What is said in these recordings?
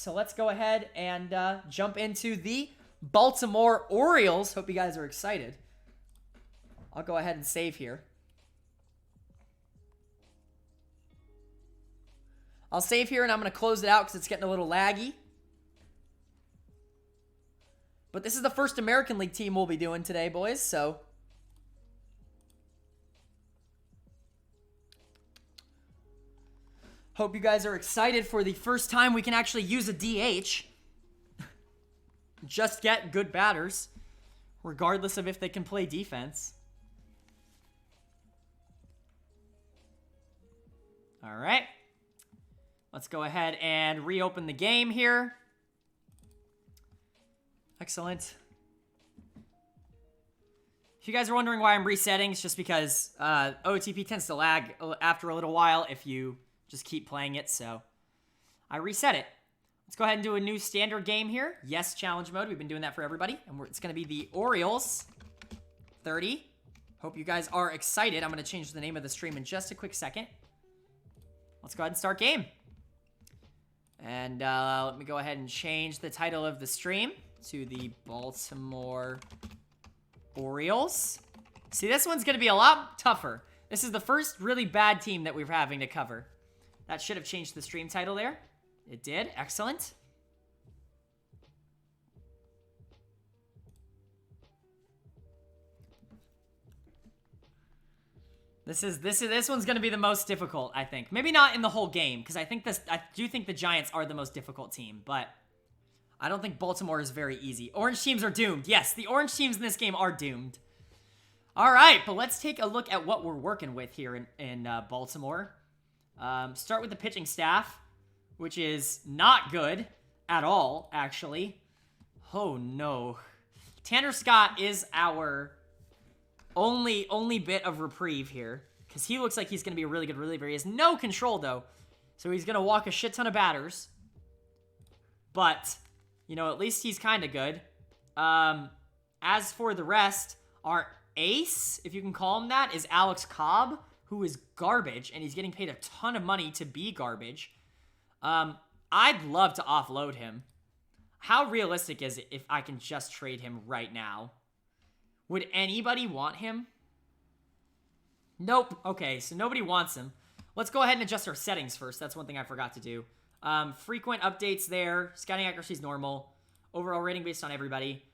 So let's go ahead and jump into the Baltimore Orioles. Hope you guys are excited. I'll go ahead and save here. I'll save here and I'm going to close it out because it's getting a little laggy. But this is the first American League team we'll be doing today, boys, so... Hope you guys are excited for the first time we can actually use a DH. Just get good batters, regardless of if they can play defense. All right. Let's go ahead and reopen the game here. Excellent. If you guys are wondering why I'm resetting, it's just because OTP tends to lag after a little while if you just keep playing it, so I reset it. Let's go ahead and do a new standard game here. Yes, challenge mode. We've been doing that for everybody, and it's going to be the Orioles 30. Hope you guys are excited. I'm going to change the name of the stream in just a quick second. Let's go ahead and start game. And let me go ahead and change the title of the stream to the Baltimore Orioles. See, this one's going to be a lot tougher. This is the first really bad team that we're having to cover. That should have changed the stream title there. It did. Excellent. This one's going to be the most difficult, I think. Maybe not in the whole game, because I do think the Giants are the most difficult team, but I don't think Baltimore is very easy. Orange teams are doomed. Yes, the orange teams in this game are doomed. All right, but let's take a look at what we're working with here in Baltimore. Start with the pitching staff, which is not good at all, actually. Oh, no. Tanner Scott is our only bit of reprieve here, because he looks like he's going to be a really good reliever. He has no control, though, so he's going to walk a shit ton of batters. But, you know, at least he's kind of good. As for the rest, our ace, if you can call him that, is Alex Cobb, who is garbage, and he's getting paid a ton of money to be garbage. I'd love to offload him. How realistic is it if I can just trade him right now? Would anybody want him? Nope. Okay, so nobody wants him. Let's go ahead and adjust our settings first. That's one thing I forgot to do. Frequent updates there. Scouting accuracy is normal. Overall rating based on everybody.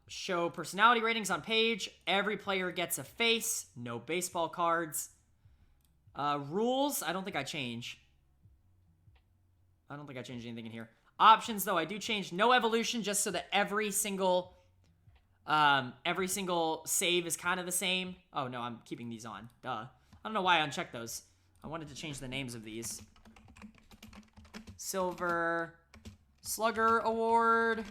Show personality ratings on page. Every player gets a face. No baseball cards. Rules, I don't think I change. I don't think I changed anything in here. Options, though, I do change. No evolution, just so that every single save is kind of the same. Oh, no, I'm keeping these on. Duh. I don't know why I unchecked those. I wanted to change the names of these. Silver Slugger Award.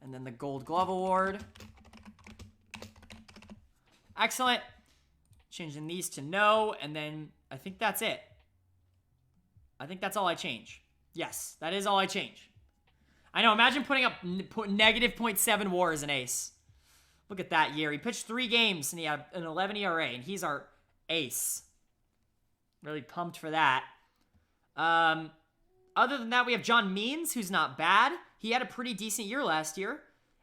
And then the Gold Glove Award. Excellent. Changing these to no, and then I think that's it. I think that's all I change. Yes, that is all I change. I know, imagine putting up negative 0.7 WAR as an ace. Look at that year. He pitched 3 games, and he had an 11 ERA, and he's our ace. Really pumped for that. Other than that, we have John Means, who's not bad. He had a pretty decent year last year,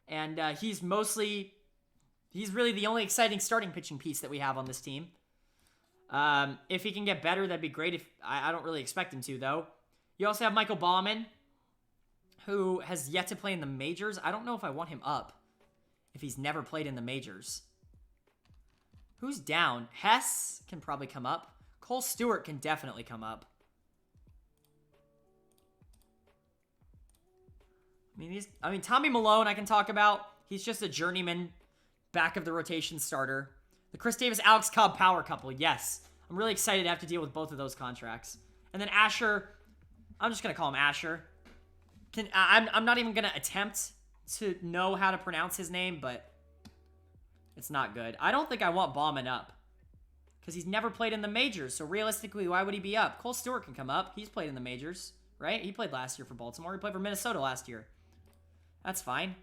and he's really the only exciting starting pitching piece that we have on this team. If he can get better, that'd be great. I don't really expect him to, though. You also have Michael Baumann, who has yet to play in the majors. I don't know if I want him up if he's never played in the majors. Who's down? Hess can probably come up. Cole Stewart can definitely come up. I mean, Tommy Malone I can talk about. He's just a journeyman back of the rotation starter. The Chris Davis, Alex Cobb power couple. Yes. I'm really excited to have to deal with both of those contracts. And then Asher. I'm just going to call him Asher. I'm not even going to attempt to know how to pronounce his name, but it's not good. I don't think I want Baumann up, because he's never played in the majors. So realistically, why would he be up? Cole Stewart can come up. He's played in the majors, right? He played last year for Baltimore. He played for Minnesota last year. That's fine.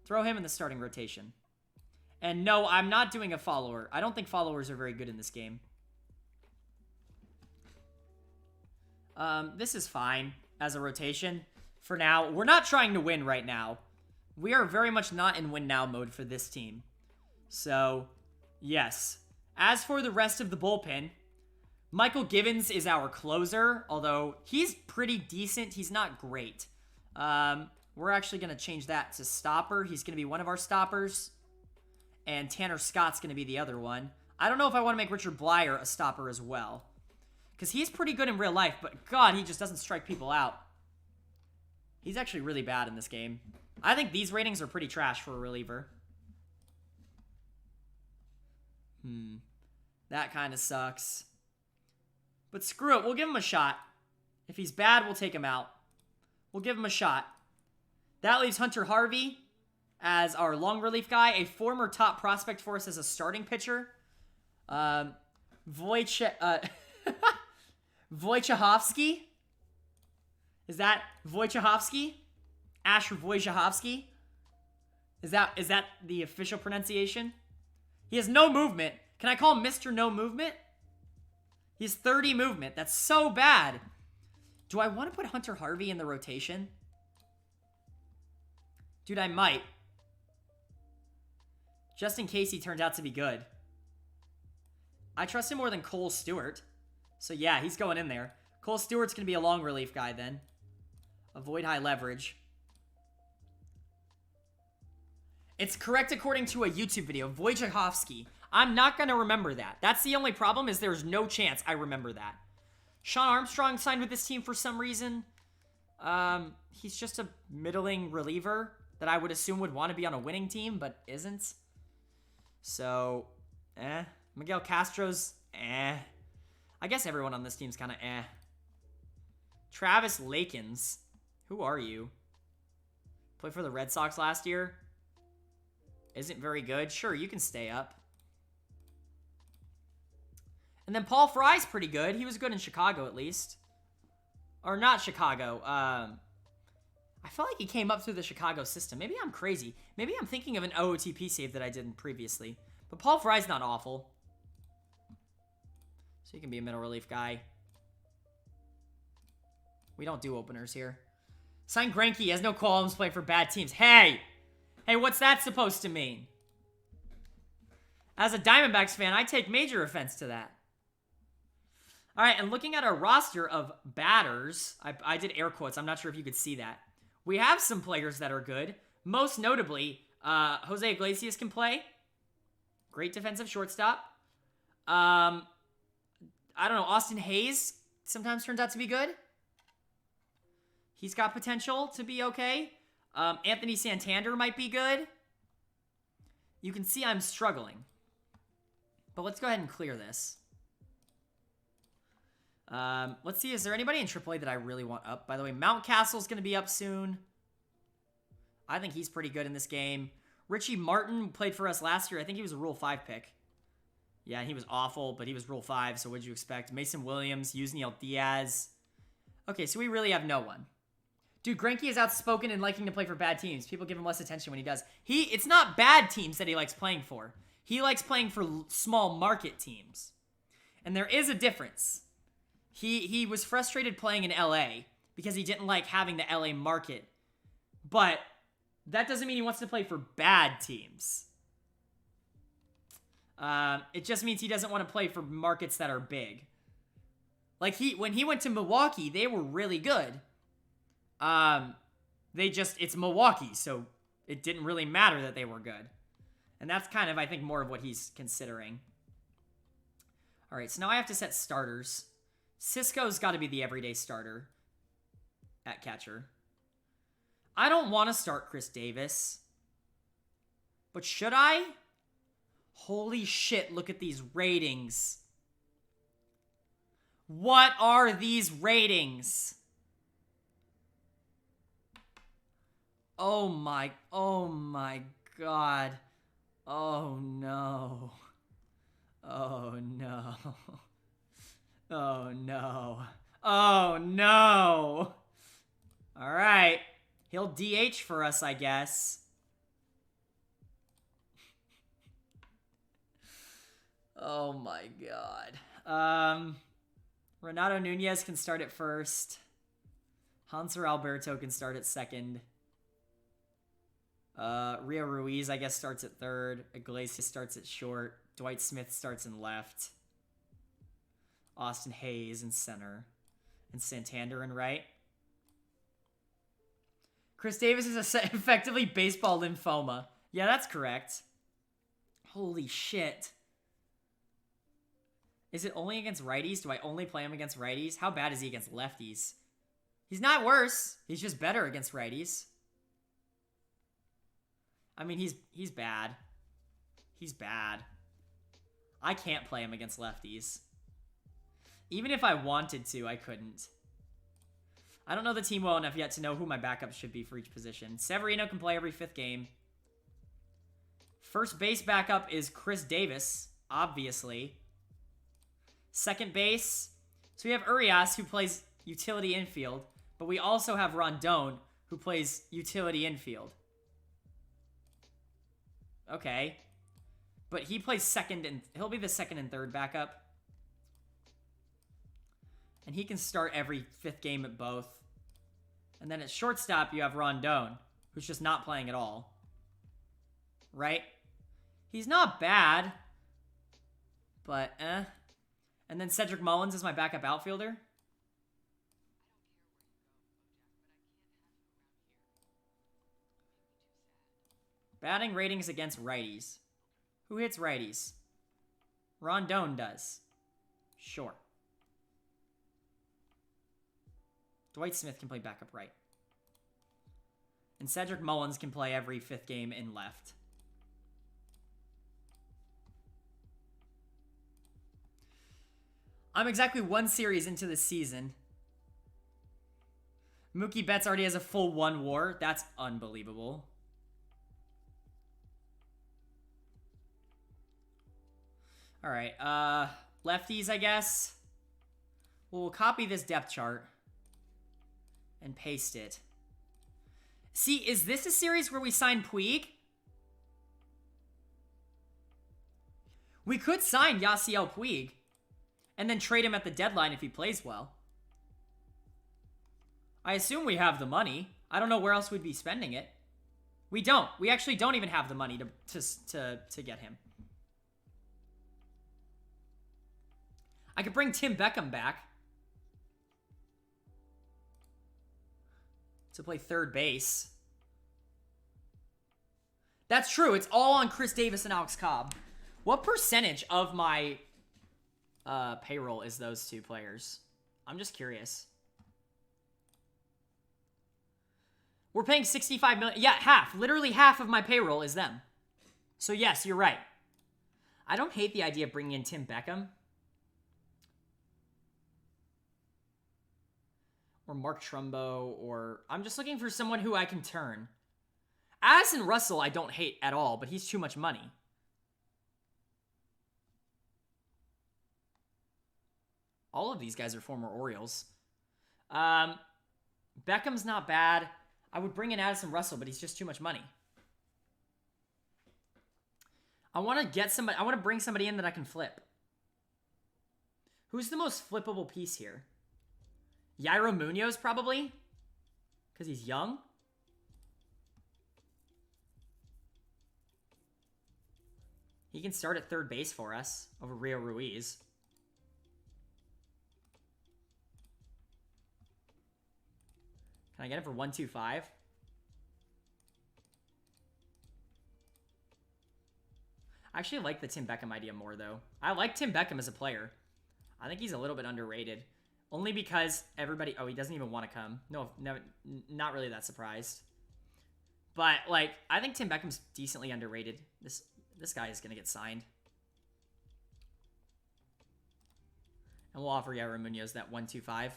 Throw him in the starting rotation. And no, I'm not doing a follower. I don't think followers are very good in this game. This is fine as a rotation. For now, we're not trying to win right now. We are very much not in win now mode for this team. So, yes. As for the rest of the bullpen, Michael Givens is our closer, although he's pretty decent. He's not great. We're actually going to change that to stopper. He's going to be one of our stoppers. And Tanner Scott's going to be the other one. I don't know if I want to make Richard Blyer a stopper as well. Because he's pretty good in real life, but God, he just doesn't strike people out. He's actually really bad in this game. I think these ratings are pretty trash for a reliever. That kind of sucks. But screw it, we'll give him a shot. If he's bad, we'll take him out. We'll give him a shot. That leaves Hunter Harvey as our long relief guy, a former top prospect for us as a starting pitcher. Wojciechowski? Is that Wojciechowski? Asher Wojciechowski? Is that the official pronunciation? He has no movement. Can I call him Mr. No Movement? He has 30 movement. That's so bad. Do I want to put Hunter Harvey in the rotation? Dude, I might. Just in case he turns out to be good. I trust him more than Cole Stewart. So yeah, he's going in there. Cole Stewart's going to be a long relief guy then. Avoid high leverage. It's correct according to a YouTube video. Wojciechowski. I'm not going to remember that. That's the only problem, is there's no chance I remember that. Sean Armstrong signed with this team for some reason. He's just a middling reliever that I would assume would want to be on a winning team, but isn't. So, Miguel Castro's, I guess everyone on this team's kind of Travis Lakins. Who are you? Played for the Red Sox last year. Isn't very good. Sure, you can stay up. And then Paul Fry's pretty good. He was good in Chicago, at least. Or not Chicago. I feel like he came up through the Chicago system. Maybe I'm crazy. Maybe I'm thinking of an OOTP save that I did previously. But Paul Fry's not awful. So he can be a middle relief guy. We don't do openers here. Sign Greinke. He has no qualms playing for bad teams. Hey! Hey, what's that supposed to mean? As a Diamondbacks fan, I take major offense to that. All right, and looking at our roster of batters, I did air quotes. I'm not sure if you could see that. We have some players that are good. Most notably, Jose Iglesias can play. Great defensive shortstop. I don't know, Austin Hayes sometimes turns out to be good. He's got potential to be okay. Anthony Santander might be good. You can see I'm struggling. But let's go ahead and clear this. Let's see, is there anybody in AAA that I really want up? By the way, Mountcastle's going to be up soon. I think he's pretty good in this game. Richie Martin played for us last year. I think he was a Rule 5 pick. Yeah, he was awful, but he was Rule 5, so what'd you expect? Mason Williams, Yusniel Diaz. Okay, so we really have no one. Dude, Greinke is outspoken and liking to play for bad teams. People give him less attention when he does. It's not bad teams that he likes playing for. He likes playing for small market teams. And there is a difference. He was frustrated playing in LA because he didn't like having the LA market. But that doesn't mean he wants to play for bad teams. It just means he doesn't want to play for markets that are big. Like when he went to Milwaukee, they were really good. It's Milwaukee, so it didn't really matter that they were good. And that's kind of, I think, more of what he's considering. All right, so now I have to set starters. Cisco's got to be the everyday starter at catcher. I don't want to start Chris Davis. But should I? Holy shit, look at these ratings. What are these ratings? Oh my God. Oh no. Oh no. Oh no. Oh no. All right. He'll DH for us, I guess. Oh my God. Renato Nunez can start at first. Hanser Alberto can start at second. Rio Ruiz, I guess, starts at third. Iglesias starts at short. Dwight Smith starts in left. Austin Hayes in center. And Santander in right. Chris Davis is effectively baseball lymphoma. Yeah, that's correct. Holy shit. Is it only against righties? Do I only play him against righties? How bad is he against lefties? He's not worse. He's just better against righties. I mean, he's bad. He's bad. I can't play him against lefties. Even if I wanted to, I couldn't. I don't know the team well enough yet to know who my backups should be for each position. Severino can play every 5th game. First base backup is Chris Davis, obviously. Second base, so we have Urias, who plays utility infield, but we also have Rondon, who plays utility infield. Okay. But he plays second, and he'll be the second and third backup. And he can start every 5th game at both. And then at shortstop, you have Rondon, who's just not playing at all. Right? He's not bad. But, And then Cedric Mullins is my backup outfielder. Batting ratings against righties. Who hits righties? Rondon does. Sure. Dwight Smith can play backup right. And Cedric Mullins can play every 5th game in left. I'm exactly 1 series into the season. Mookie Betts already has a full 1 WAR. That's unbelievable. All right, lefties, I guess. We'll copy this depth chart and paste it. See, is this a series where we sign Puig? We could sign Yasiel Puig and then trade him at the deadline if he plays well. I assume we have the money. I don't know where else we'd be spending it. We don't. We actually don't even have the money to get him. I could bring Tim Beckham back to play third base. That's true. It's all on Chris Davis and Alex Cobb. What percentage of my payroll is those 2 players? I'm just curious. We're paying $65 million. Yeah, half. Literally half of my payroll is them. So yes, you're right. I don't hate the idea of bringing in Tim Beckham. Or Mark Trumbo, or... I'm just looking for someone who I can turn. Addison Russell I don't hate at all, but he's too much money. All of these guys are former Orioles. Beckham's not bad. I would bring in Addison Russell, but he's just too much money. I want to get somebody... I want to bring somebody in that I can flip. Who's the most flippable piece here? Yairo Munoz, probably? Because he's young? He can start at third base for us over Rio Ruiz. Can I get him for 125? I actually like the Tim Beckham idea more, though. I like Tim Beckham as a player. I think he's a little bit underrated. Only because everybody... Oh, he doesn't even want to come. No, not really that surprised. But, like, I think Tim Beckham's decently underrated. This guy is going to get signed. And we'll offer Yairo Munoz that 125.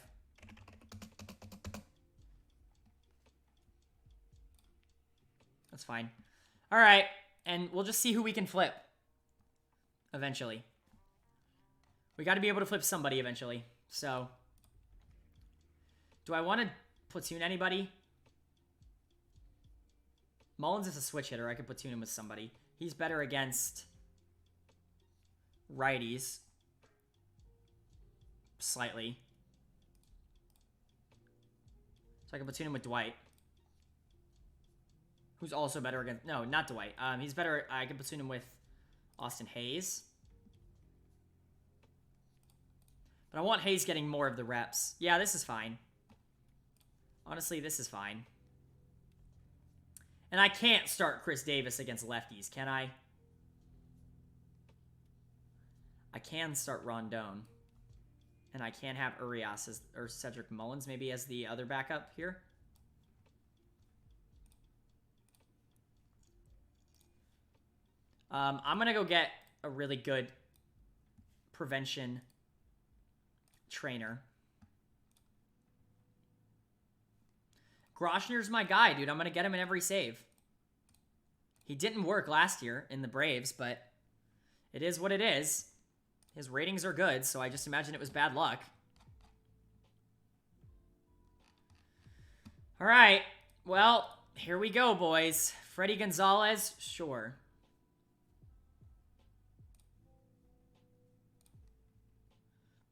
That's fine. All right. And we'll just see who we can flip. Eventually. We got to be able to flip somebody eventually. So... Do I want to platoon anybody? Mullins is a switch hitter. I could platoon him with somebody. He's better against righties. slightly. So I can platoon him with Dwight. Who's also better against... No, not Dwight. He's better... I can platoon him with Austin Hayes. But I want Hayes getting more of the reps. Yeah, this is fine. Honestly, this is fine. And I can't start Chris Davis against lefties, can I? I can start Rondon. And I can have Urias as, or Cedric Mullins maybe as the other backup here. I'm going to go get a really good prevention trainer. Groshner's my guy, dude. I'm going to get him in every save. He didn't work last year in the Braves, but it is what it is. His ratings are good, so I just imagine it was bad luck. All right. Well, here we go, boys. Freddie Gonzalez, sure.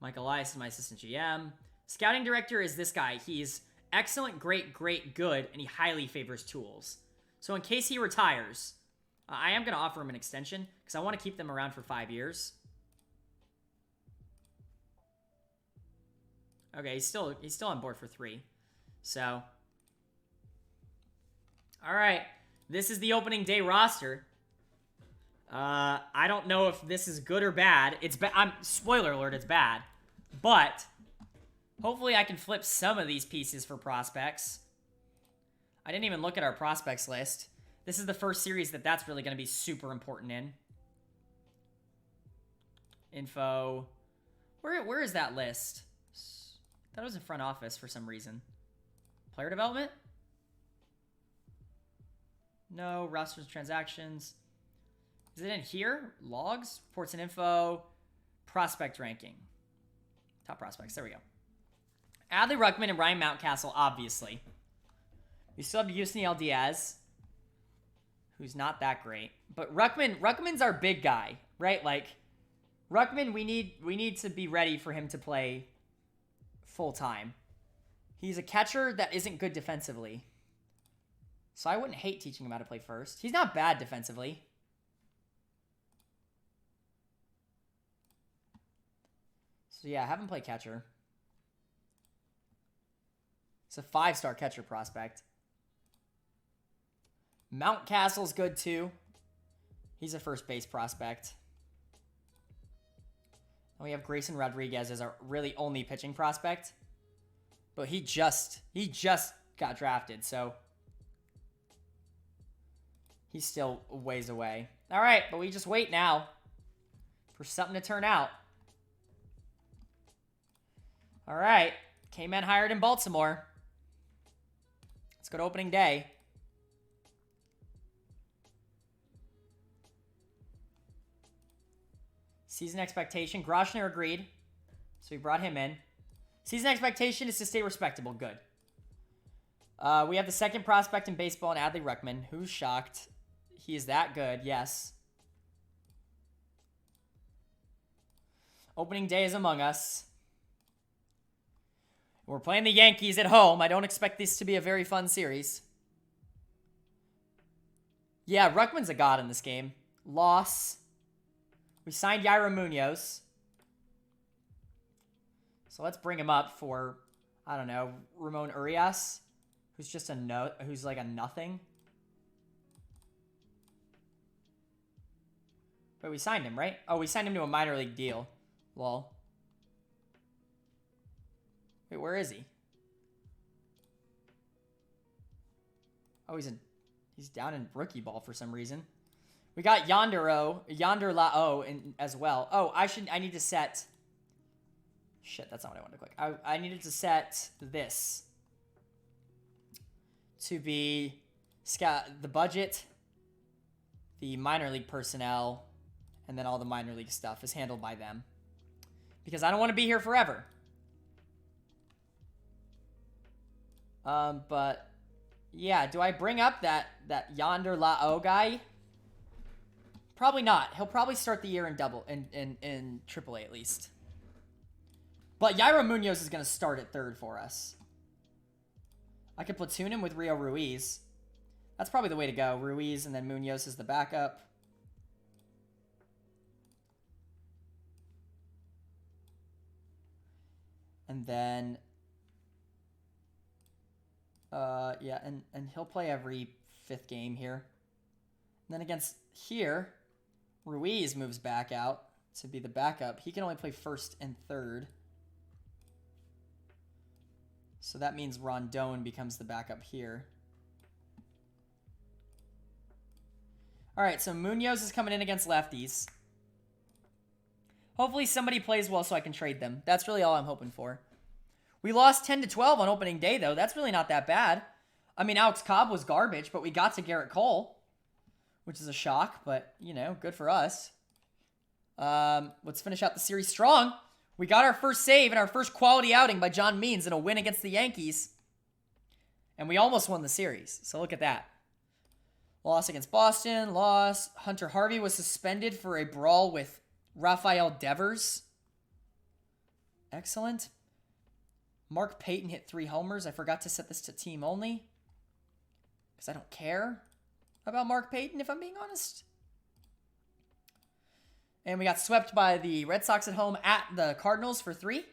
Mike Elias is my assistant GM. Scouting director is this guy. He's excellent, great, great, good, and he highly favors tools. So in case he retires, I am going to offer him an extension because I want to keep them around for 5 years. Okay, he's still on board for 3. So, all right. This is the opening day roster. I don't know if this is good or bad. Spoiler alert, it's bad. But hopefully I can flip some of these pieces for prospects. I didn't even look at our prospects list. This is the first series that's really going to be super important in. Info. Where is that list? I thought it was in front office for some reason. Player development? No. Rosters, transactions. Is it in here? Logs, reports and info, prospect ranking. Top prospects. There we go. Adley Rutschman and Ryan Mountcastle, obviously. We still have Yusniel Diaz, who's not that great. But Ruckman's our big guy, right? Like, Rutschman, we need to be ready for him to play full time. He's a catcher that isn't good defensively. So I wouldn't hate teaching him how to play first. He's not bad defensively. So yeah, have him play catcher. He's a 5-star catcher prospect. Mountcastle's good too. He's a first base prospect. And we have Grayson Rodriguez as our really only pitching prospect. But he just got drafted, so he's still a ways away. All right, but we just wait now for something to turn out. All right, K-Men hired in Baltimore. Let's go to opening day. Season expectation. Groshner agreed, so we brought him in. Season expectation is to stay respectable. Good. We have the second prospect in baseball in Adley Rutschman. Who's shocked? He is that good, yes. Opening day is among us. We're playing the Yankees at home. I don't expect this to be a very fun series. Yeah, Ruckman's a god in this game. Loss. We signed Yairo Munoz. So let's bring him up for, I don't know, Ramon Urias, who's just who's like a nothing. But we signed him, right? Oh, we signed him to a minor league deal. Lol. Wait, where is he? Oh, he's down in rookie ball for some reason. We got Yonder Lao in as well. Oh, I need to set. Shit, that's not what I wanted to click. I needed to set this to be the budget, the minor league personnel, and then all the minor league stuff is handled by them. Because I don't want to be here forever. But yeah, do I bring up that Yonder Lao guy? Probably not. He'll probably start the year in AAA at least. But Yairo Munoz is going to start at third for us. I could platoon him with Rio Ruiz. That's probably the way to go. Ruiz and then Munoz is the backup. And then, yeah, and he'll play every 5th game here. And then against here, Ruiz moves back out to be the backup. He can only play 1st and 3rd. So that means Rondon becomes the backup here. All right, so Munoz is coming in against lefties. Hopefully somebody plays well so I can trade them. That's really all I'm hoping for. We lost 10-12 on opening day, though. That's really not that bad. I mean, Alex Cobb was garbage, but we got to Garrett Cole, which is a shock, but, you know, good for us. Let's finish out the series strong. We got our first save and our first quality outing by John Means in a win against the Yankees. And we almost won the series, so look at that. Loss against Boston, loss. Hunter Harvey was suspended for a brawl with Rafael Devers. Excellent. Mark Payton hit 3 homers. I forgot to set this to team only, because I don't care about Mark Payton, if I'm being honest. And we got swept by the Red Sox at home at the Cardinals for 3.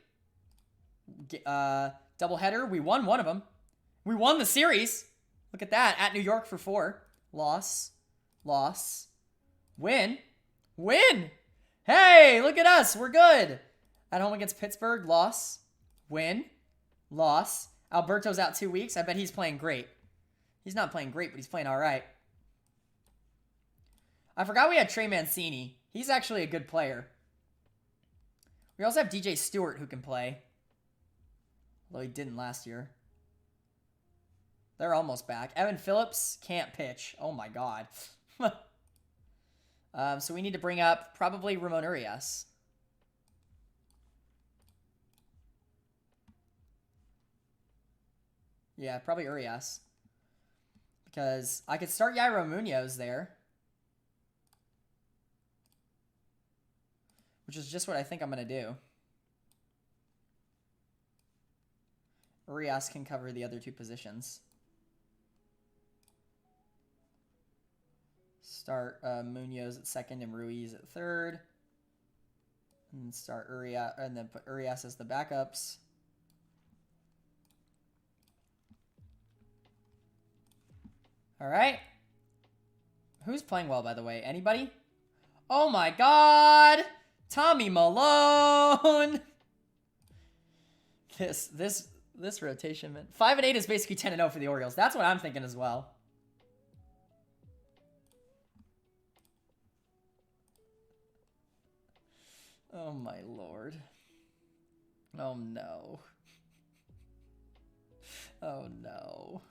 Doubleheader. We won one of them. We won the series. Look at that. At New York for 4. Loss. Loss. Win. Win. Hey, look at us. We're good. At home against Pittsburgh. Loss. Win. Loss. Alberto's out 2 weeks. I bet he's playing great. He's not playing great, but he's playing all right. I forgot we had Trey Mancini. He's actually a good player. We also have DJ Stewart who can play. Although he didn't last year. They're almost back. Evan Phillips can't pitch. Oh my god. So we need to bring up probably Ramon Urias. Yeah, probably Urias. Because I could start Yairo Munoz there. Which is just what I think I'm going to do. Urias can cover the other 2 positions. Start Munoz at 2nd and Ruiz at 3rd. And start Urias, and then put Urias as the backups. All right. Who's playing well, by the way? Anybody? Oh my god! Tommy Malone! This rotation, man. 5-8 is basically 10-0 for the Orioles. That's what I'm thinking as well. Oh my lord. Oh no. Oh no.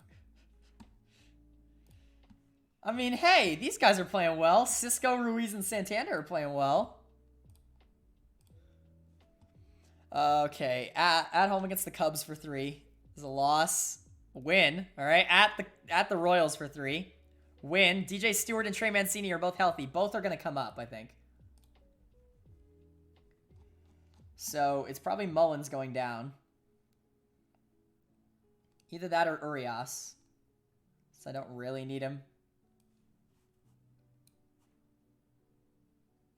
I mean, hey, these guys are playing well. Cisco, Ruiz, and Santander are playing well. Okay, at home against the Cubs for 3 is a loss. A win. All right, at the Royals for 3. Win. DJ Stewart and Trey Mancini are both healthy. Both are going to come up, I think. So it's probably Mullins going down. Either that or Urias. So I don't really need him.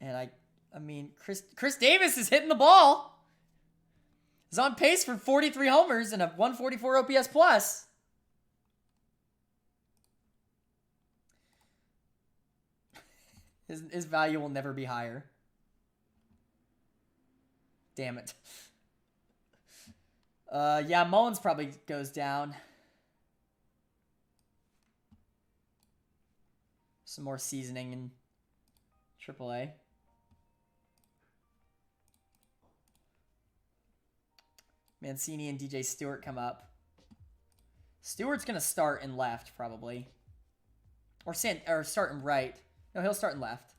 And I mean, Chris Davis is hitting the ball. He's on pace for 43 homers and a 144 OPS plus. His value will never be higher. Damn it. Yeah, Mullins probably goes down. Some more seasoning in AAA. Mancini and DJ Stewart come up. Stewart's going to start in left, probably. Or start in right. No, he'll start in left.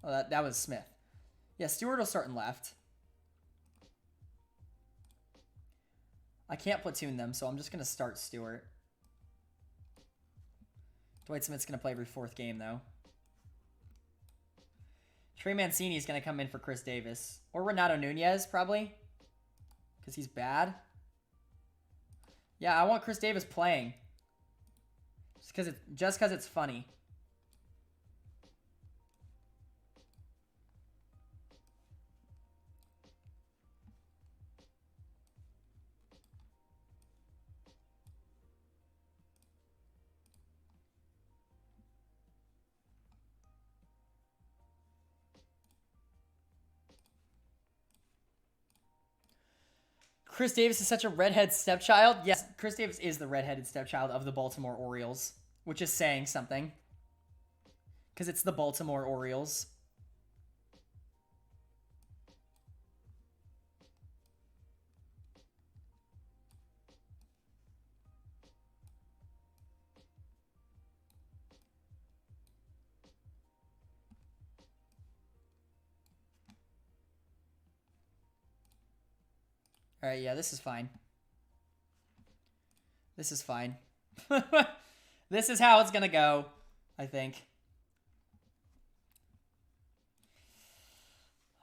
Oh, that was Smith. Yeah, Stewart will start in left. I can't platoon them, so I'm just going to start Stewart. Dwight Smith's going to play every 4th game, though. Trey Mancini's going to come in for Chris Davis. Or Renato Nunez, probably. Because he's bad. Yeah, I want Chris Davis playing. Just because it's funny. Chris Davis is such a redhead stepchild. Yes, Chris Davis is the redheaded stepchild of the Baltimore Orioles, which is saying something. Because it's the Baltimore Orioles. All right, yeah, this is fine. This is fine. This is how it's going to go, I think.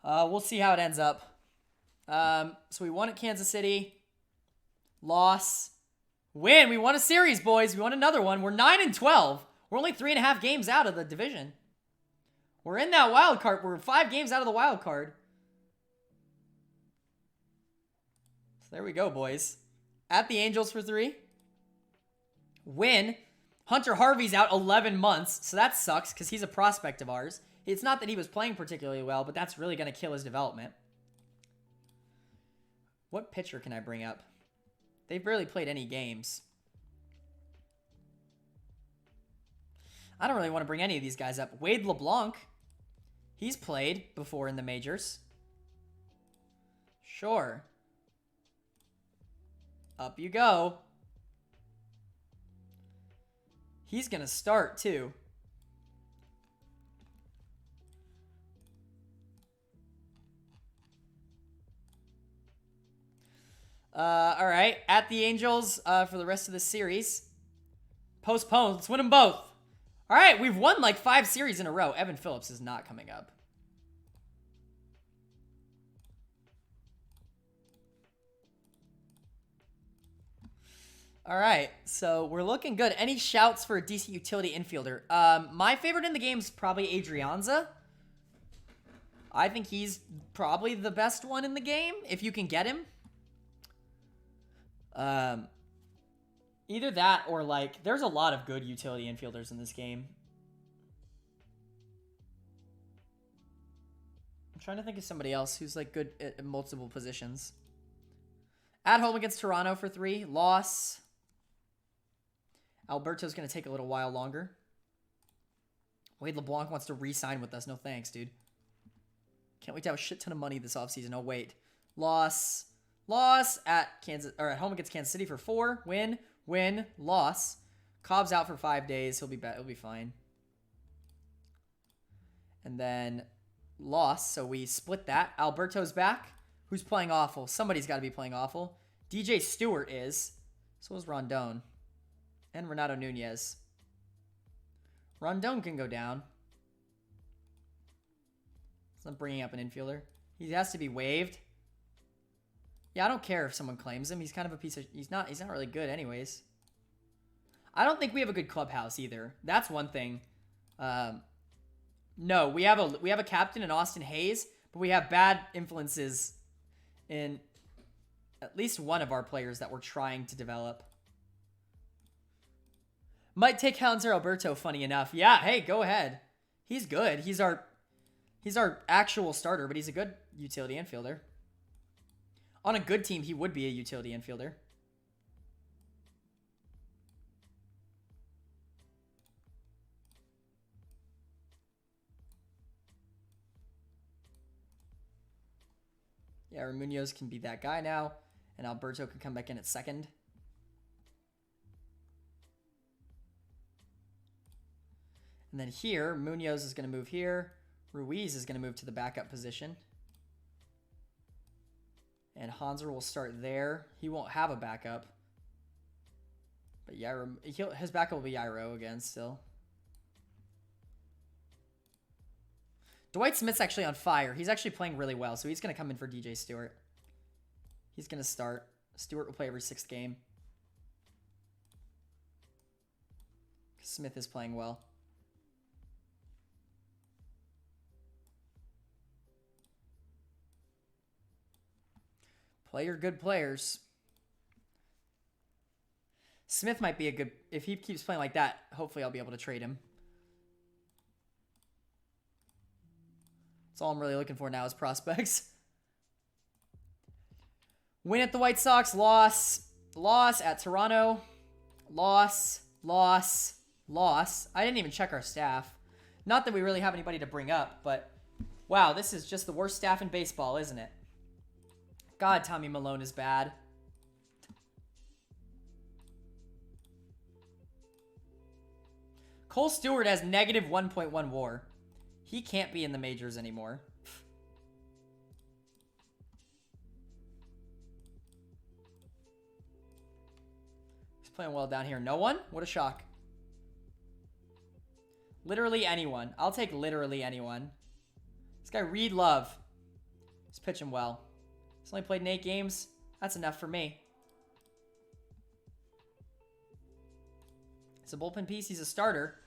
We'll see how it ends up. So we won at Kansas City. Loss. Win. We won a series, boys. We won another one. We're 9-12. We're only 3.5 games out of the division. We're in that wild card. We're 5 games out of the wild card. There we go, boys. At the Angels for 3. Win. Hunter Harvey's out 11 months, so that sucks because he's a prospect of ours. It's not that he was playing particularly well, but that's really going to kill his development. What pitcher can I bring up? They've barely played any games. I don't really want to bring any of these guys up. Wade LeBlanc. He's played before in the majors. Sure. Up you go. He's going to start, too. All right. At the Angels for the rest of the series. Postponed. Let's win them both. All right. We've won like 5 series in a row. Evan Phillips is not coming up. All right, so we're looking good. Any shouts for a decent utility infielder? My favorite in the game is probably Adrianza. I think he's probably the best one in the game, if you can get him. Either that or, like, there's a lot of good utility infielders in this game. I'm trying to think of somebody else who's, like, good at multiple positions. At home against Toronto for 3. Loss. Alberto's going to take a little while longer. Wade LeBlanc wants to re-sign with us. No thanks, dude. Can't wait to have a shit ton of money this offseason. Oh, wait. Loss. Loss at home against Kansas City for 4. Win. Win. Loss. Cobb's out for 5 days. He'll be back. He'll be fine. And then loss. So we split that. Alberto's back. Who's playing awful? Somebody's got to be playing awful. DJ Stewart is. So is Rondon. And Renato Nunez. Rondon can go down. It's not bringing up an infielder. He has to be waived. Yeah, I don't care if someone claims him. He's kind of a piece of... He's not really good anyways. I don't think we have a good clubhouse either. That's one thing. No, we have a captain in Austin Hayes, but we have bad influences in at least one of our players that we're trying to develop. Might take Hanser Alberto, funny enough. Yeah, hey, go ahead. He's good. He's our actual starter, but he's a good utility infielder. On a good team, he would be a utility infielder. Yeah, Munoz can be that guy now, and Alberto can come back in at second. And then here, Munoz is going to move here. Ruiz is going to move to the backup position. And Hanser will start there. He won't have a backup. But Yairo, his backup will be Yairo again still. Dwight Smith's actually on fire. He's actually playing really well, so he's going to come in for DJ Stewart. He's going to start. Stewart will play every 6th game. Smith is playing well. Play your good players. Smith might be a good... If he keeps playing like that, hopefully I'll be able to trade him. That's all I'm really looking for now is prospects. Win at the White Sox. Loss. Loss at Toronto. Loss. Loss. Loss. I didn't even check our staff. Not that we really have anybody to bring up, but... Wow, this is just the worst staff in baseball, isn't it? God, Tommy Malone is bad. Cole Stewart has negative 1.1 WAR. He can't be in the majors anymore. He's playing well down here. No one? What a shock. Literally anyone. I'll take literally anyone. This guy, Reed Love. He's pitching well. He's only played in 8 games. That's enough for me. He's a bullpen piece. He's a starter.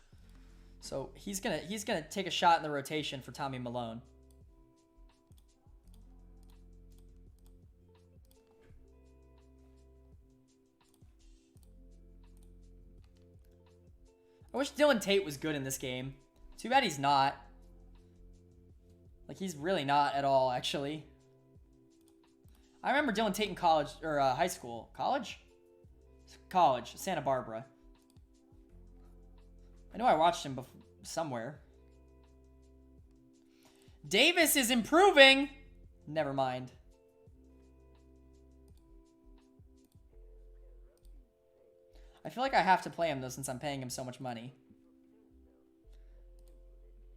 So he's gonna take a shot in the rotation for Tommy Malone. I wish Dylan Tate was good in this game. Too bad he's not. Like, he's really not at all, actually. I remember Dylan Tate in college, or high school. College? College, Santa Barbara. I know I watched him somewhere. Davis is improving! Never mind. I feel like I have to play him, though, since I'm paying him so much money.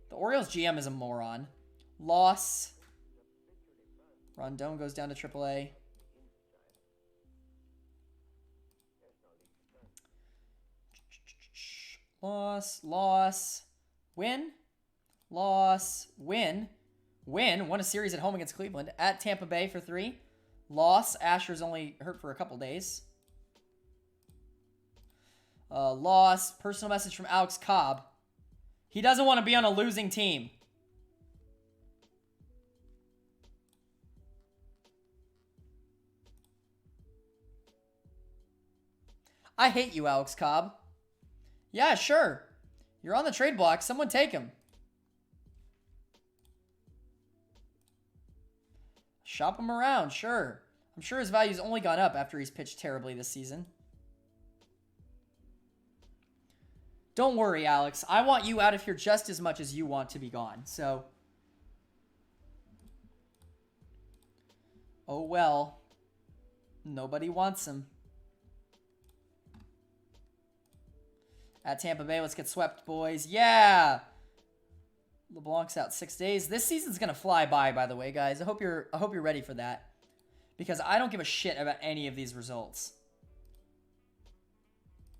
The Orioles GM is a moron. Loss. Rondon goes down to AAA. Loss. Loss. Win. Loss. Win. Win. Won a series at home against Cleveland. At Tampa Bay for 3. Loss. Asher's only hurt for a couple days. Loss. Personal message from Alex Cobb. He doesn't want to be on a losing team. I hate you, Alex Cobb. Yeah, sure. You're on the trade block. Someone take him. Shop him around, sure. I'm sure his value's only gone up after he's pitched terribly this season. Don't worry, Alex. I want you out of here just as much as you want to be gone. So, oh well. Nobody wants him. At Tampa Bay, let's get swept, boys. Yeah! LeBlanc's out 6 days. This season's gonna fly by the way, guys. I hope you're ready for that. Because I don't give a shit about any of these results.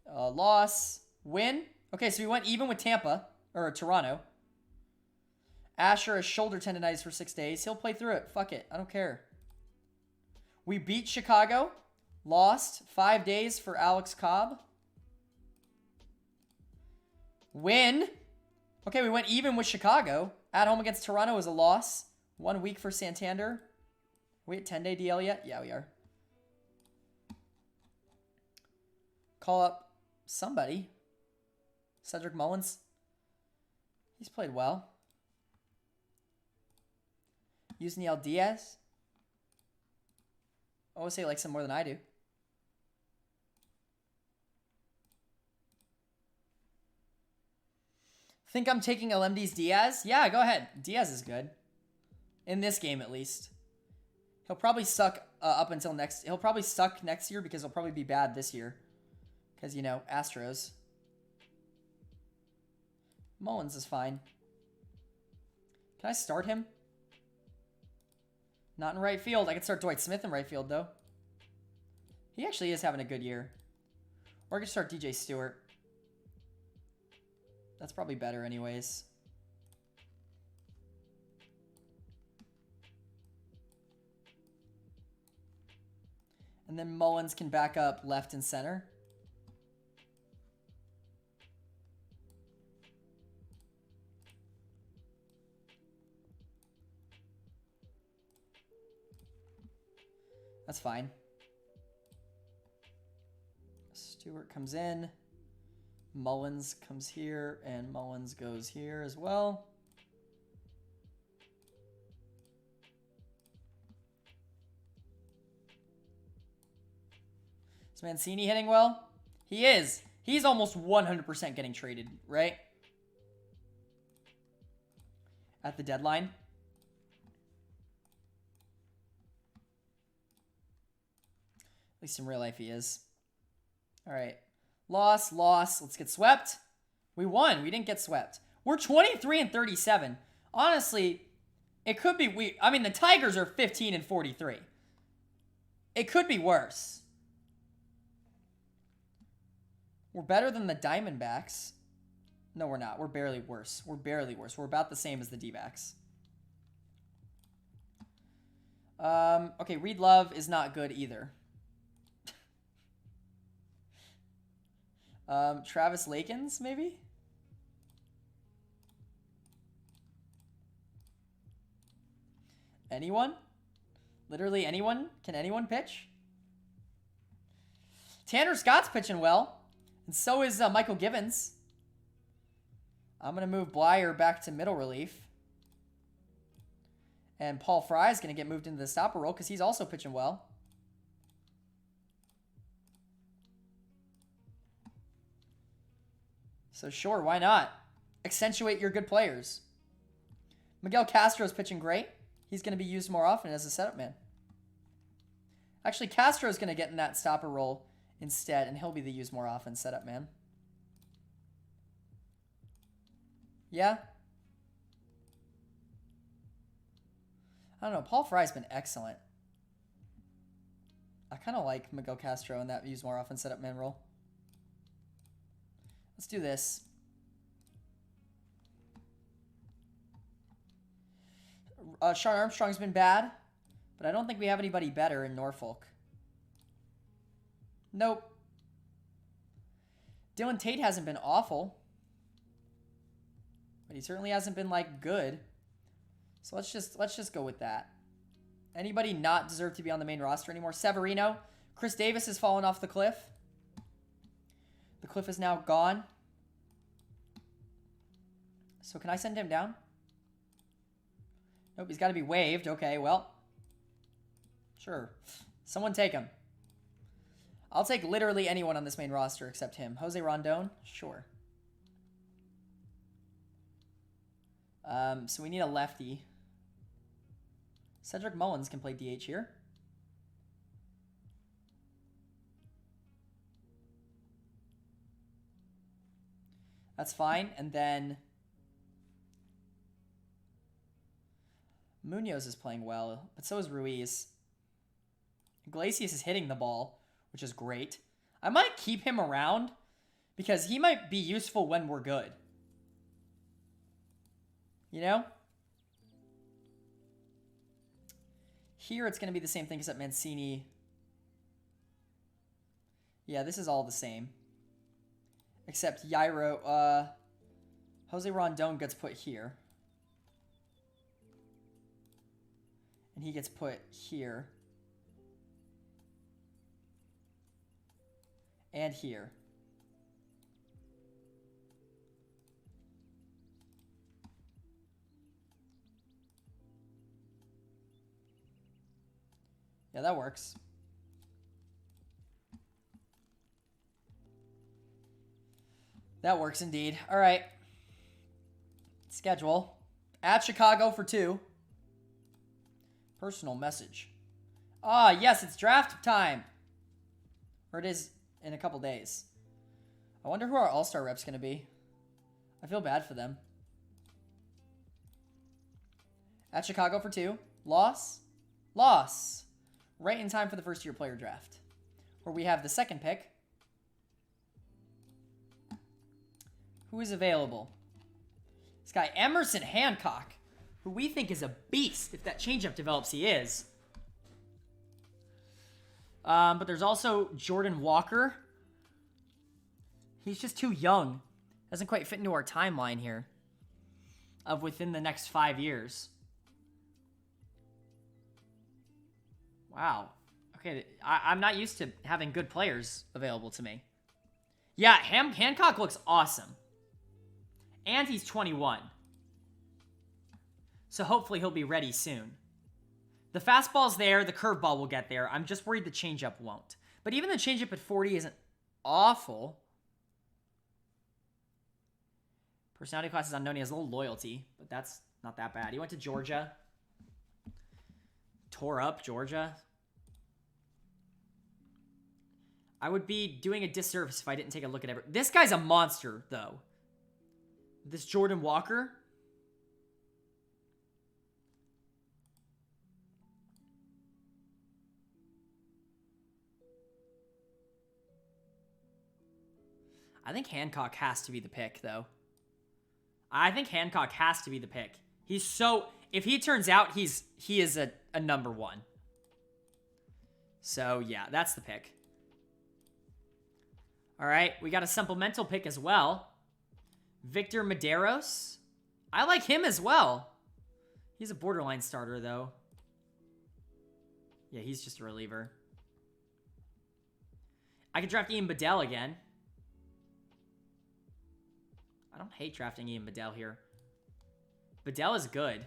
Loss. Win. Okay, so we went even with Tampa. Or Toronto. Asher has shoulder tendonitis for 6 days. He'll play through it. Fuck it. I don't care. We beat Chicago. Lost. 5 days for Alex Cobb. Win. Okay, we went even with Chicago. At home against Toronto was a loss. 1 week for Santander. Are we at 10-day DL yet? Yeah, we are. Call up somebody. Cedric Mullins. He's played well. Yusniel Diaz. OSA likes him more than I do. Think I'm taking Alemdis Diaz? Yeah, go ahead. Diaz is good. In this game, at least. He'll probably suck up until next... He'll probably suck next year because he'll probably be bad this year. Because, you know, Astros. Mullins is fine. Can I start him? Not in right field. I can start Dwight Smith in right field, though. He actually is having a good year. Or I could start DJ Stewart. That's probably better anyways. And then Mullins can back up left and center. That's fine. Stewart comes in. Mullins comes here, and Mullins goes here as well. Is Mancini hitting well? He is. He's almost 100% getting traded, right? At the deadline. At least in real life he is. All right. Loss. Let's get swept. We won. We didn't get swept. We're 23-37. Honestly, it could be I mean, the Tigers are 15-43. It could be worse. We're better than the Diamondbacks. No, we're not. We're barely worse. We're about the same as the D-backs. Okay, Reed Love is not good either. Travis Lakins, maybe? Anyone? Literally anyone? Can anyone pitch? Tanner Scott's pitching well. And so is Michael Givens. I'm going to move Blyer back to middle relief. And Paul Fry is going to get moved into the stopper role because he's also pitching well. So sure, why not? Accentuate your good players. Miguel Castro's pitching great. He's going to be used more often as a setup man. Actually, Castro's going to get in that stopper role instead, and he'll be the used more often setup man. Yeah? I don't know. Paul Fry's been excellent. I kind of like Miguel Castro in that used more often setup man role. Let's do this. Sean Armstrong's been bad, but I don't think we have anybody better in Norfolk. Nope. Dylan Tate hasn't been awful, but he certainly hasn't been like good. So let's just go with that. Anybody not deserve to be on the main roster anymore? Severino. Chris Davis has fallen off the cliff. The cliff is now gone. So can I send him down? Nope, he's got to be waived. Okay, well. Sure. Someone take him. I'll take literally anyone on this main roster except him. Jose Rondon? Sure. So we need a lefty. Cedric Mullins can play DH here. That's fine. And then Munoz is playing well, but so is Ruiz. Iglesias is hitting the ball, which is great. I might keep him around because he might be useful when we're good. You know? Here it's going to be the same thing except Mancini. Yeah, this is all the same. Except Yairo, Jose Rondon gets put here. And he gets put here. And here. Yeah, that works. That works indeed. All right. Schedule. At Chicago for 2. Personal message. Ah, yes, it's draft time. Or it is in a couple days. I wonder who our All-Star rep's going to be. I feel bad for them. At Chicago for 2. Loss. Loss. Right in time for the first-year player draft. Where we have the second pick. Who is available? This guy, Emerson Hancock, who we think is a beast. If that changeup develops, he is. But there's also Jordan Walker. He's just too young. Doesn't quite fit into our timeline here of within the next 5 years. Wow. Okay, I'm not used to having good players available to me. Yeah, Hancock looks awesome. And he's 21. So hopefully he'll be ready soon. The fastball's there. The curveball will get there. I'm just worried the changeup won't. But even the changeup at 40 isn't awful. Personality class is unknown. He has a little loyalty, but that's not that bad. He went to Georgia. Tore up Georgia. I would be doing a disservice if I didn't take a look at every... This guy's a monster, though. This Jordan Walker. I think Hancock has to be the pick, though. I think Hancock has to be the pick. He's so... If he turns out, he is a number one. So, yeah, that's the pick. All right, we got a supplemental pick as well. Victor Medeiros. I like him as well. He's a borderline starter, though. Yeah, he's just a reliever. I could draft Ian Bedell again. I don't hate drafting Ian Bedell here. Bedell is good.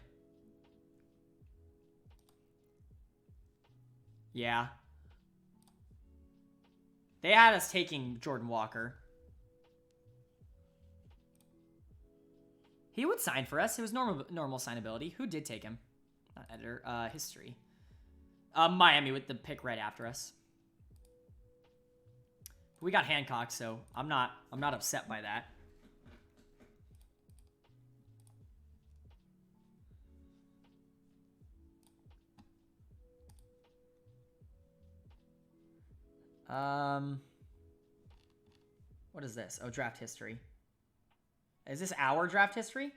Yeah. They had us taking Jordan Walker. He would sign for us. It was normal signability. Who did take him? Not editor. History. Miami with the pick right after us. We got Hancock, so I'm not upset by that. What is this? Oh, draft history. Is this our draft history?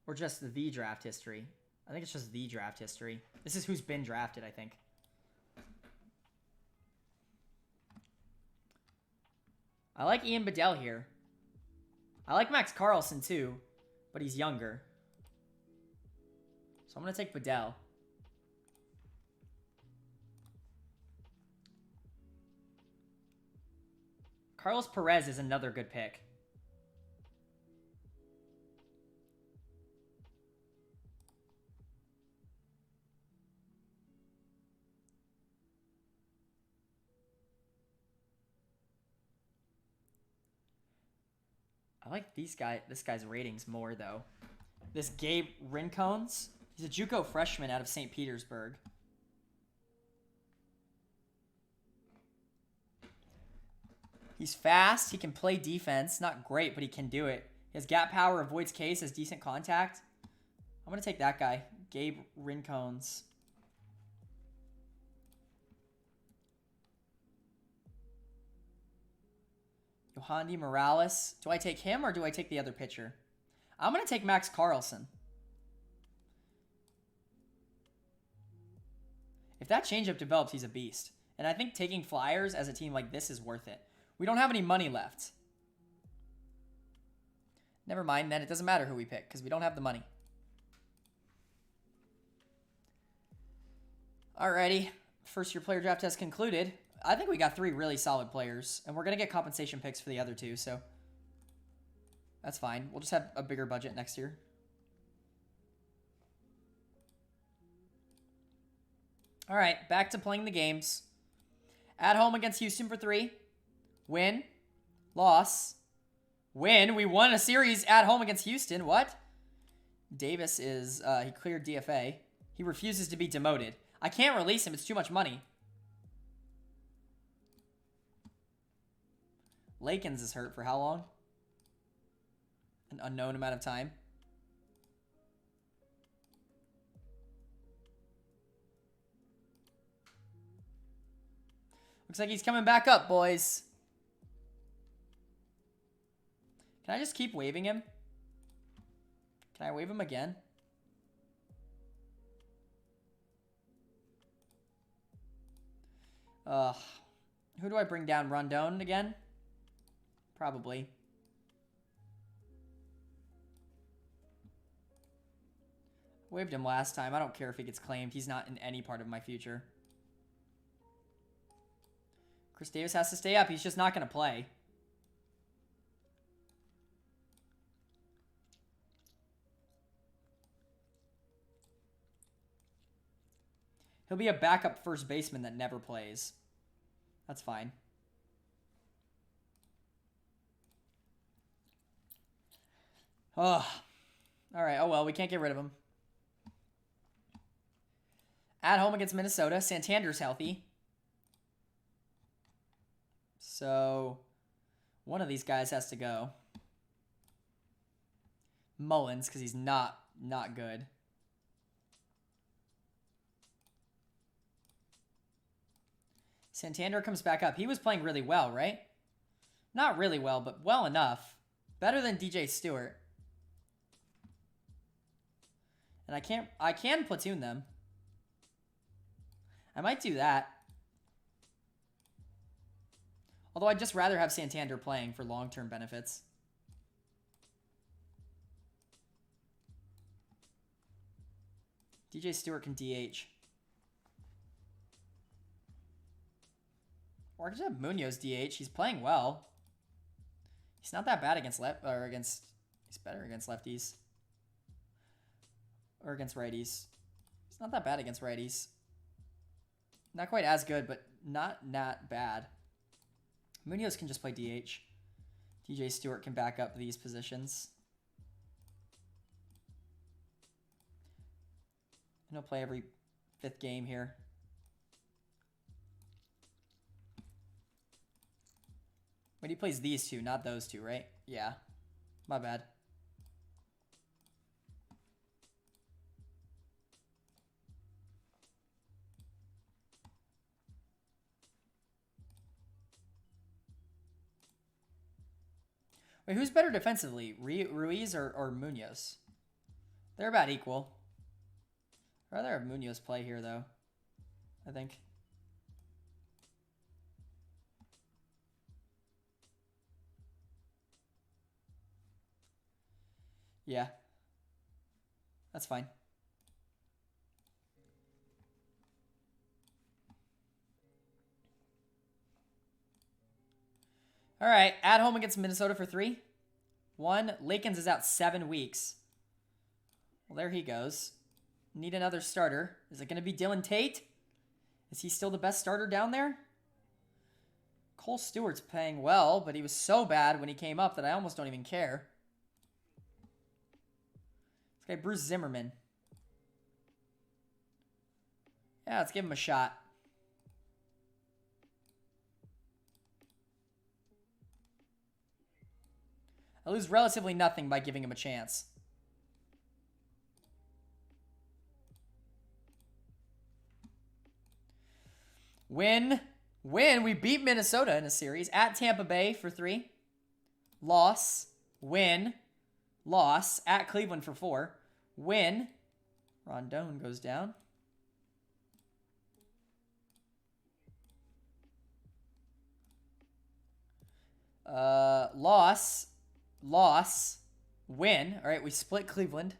Or just the draft history? I think it's just the draft history. This is who's been drafted, I think. I like Ian Bedell here. I like Max Carlson too, but he's younger. So I'm going to take Bedell. Carlos Perez is another good pick. I like this guy's ratings more, though. This Gabe Rincones. He's a JUCO freshman out of St. Petersburg. He's fast. He can play defense. Not great, but he can do it. He has gap power, avoids case, has decent contact. I'm going to take that guy. Gabe Rincones. Yohandy Morales. Do I take him or do I take the other pitcher? I'm going to take Max Carlson. If that changeup develops, he's a beast. And I think taking Flyers as a team like this is worth it. We don't have any money left. Never mind, then. It doesn't matter who we pick because we don't have the money. Alrighty. First year player draft test concluded. I think we got 3 really solid players. And we're going to get compensation picks for the other 2, so that's fine. We'll just have a bigger budget next year. Alright, back to playing the games. At home against Houston for 3. Win. Loss. Win. We won a series at home against Houston. What? Davis is, he cleared DFA. He refuses to be demoted. I can't release him. It's too much money. Lakins is hurt for how long? An unknown amount of time. Looks like he's coming back up, boys. Can I just keep waving him? Can I wave him again? Who do I bring down? Rondon again? Probably. Waived him last time. I don't care if he gets claimed. He's not in any part of my future. Chris Davis has to stay up. He's just not going to play. He'll be a backup first baseman that never plays. That's fine. Oh. All right. Oh, well, we can't get rid of him. At home against Minnesota. Santander's healthy. So, one of these guys has to go. Mullins, because he's not good. Santander comes back up. He was playing really well, right? Not really well, but well enough. Better than DJ Stewart. And I can platoon them. I might do that. Although I'd just rather have Santander playing for long-term benefits. DJ Stewart can DH. Or I could just have Munoz DH. He's playing well. He's not that bad against he's better against lefties. Or against righties. He's not that bad against righties. Not quite as good, but not bad. Munoz can just play DH. DJ Stewart can back up these positions. And he'll play every 5th game here. But he plays these two, not those two, right? Yeah. My bad. Wait, who's better defensively? Ruiz or Munoz? They're about equal. I'd rather have Munoz play here, though. I think. Yeah. That's fine. All right, at home against Minnesota for 3. 1. Lakins is out 7 weeks. Well, there he goes. Need another starter. Is it going to be Dylan Tate? Is he still the best starter down there? Cole Stewart's playing well, but he was so bad when he came up that I almost don't even care. This guy, Bruce Zimmerman. Yeah, let's give him a shot. I lose relatively nothing by giving him a chance. Win. We beat Minnesota in a series. At Tampa Bay for 3. Loss. Win. Loss. At Cleveland for 4. Win. Rondon goes down. Loss. Loss. Win. All right, we split Cleveland.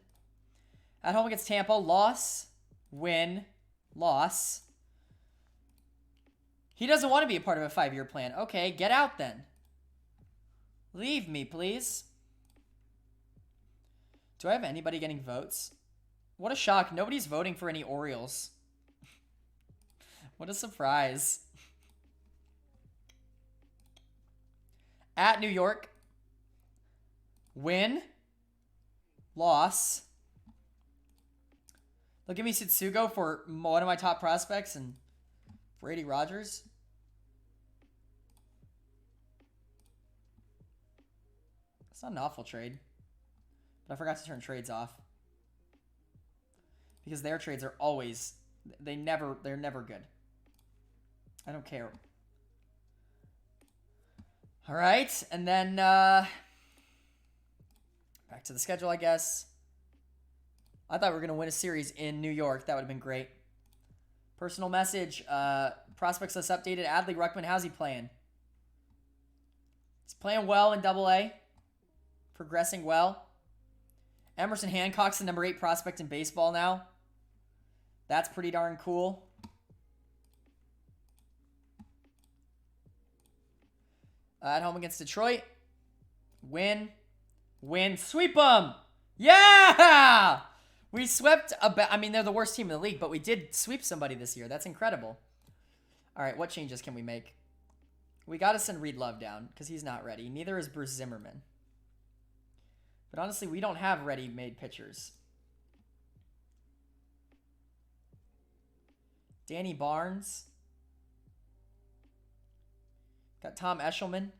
At home against Tampa. Loss. Win. Loss. He doesn't want to be a part of a 5-year plan. Okay, get out then. Leave me, please. Do I have anybody getting votes? What a shock. Nobody's voting for any Orioles. What a surprise. At New York. Win. Loss. They'll give me Setsugo for one of my top prospects and Brady Rogers. It's not an awful trade. But I forgot to turn trades off. Because their trades are always... they're never good. I don't care. Alright, and then... back to the schedule, I guess. I thought we were going to win a series in New York. That would have been great. Personal message. Prospects list updated. Adley Ruckman, how's he playing? He's playing well in AA. Progressing well. Emerson Hancock's the number 8 prospect in baseball now. That's pretty darn cool. At home against Detroit. Win. Win. Sweep them! Yeah! We swept I mean, they're the worst team in the league, but we did sweep somebody this year. That's incredible. All right, what changes can we make? We got to send Reed Love down because he's not ready. Neither is Bruce Zimmerman. But honestly, we don't have ready-made pitchers. Danny Barnes. Got Tom Eshelman.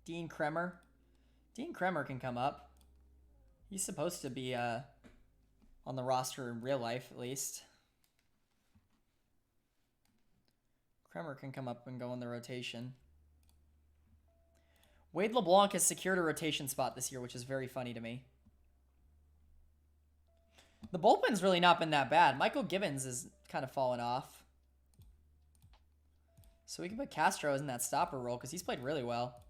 Dean Kremer. Dean Kremer can come up. He's supposed to be on the roster in real life, at least. Kremer can come up and go in the rotation. Wade LeBlanc has secured a rotation spot this year, which is very funny to me. The bullpen's really not been that bad. Michael Gibbons is kind of fallen off. So we can put Castro in that stopper role because he's played really well.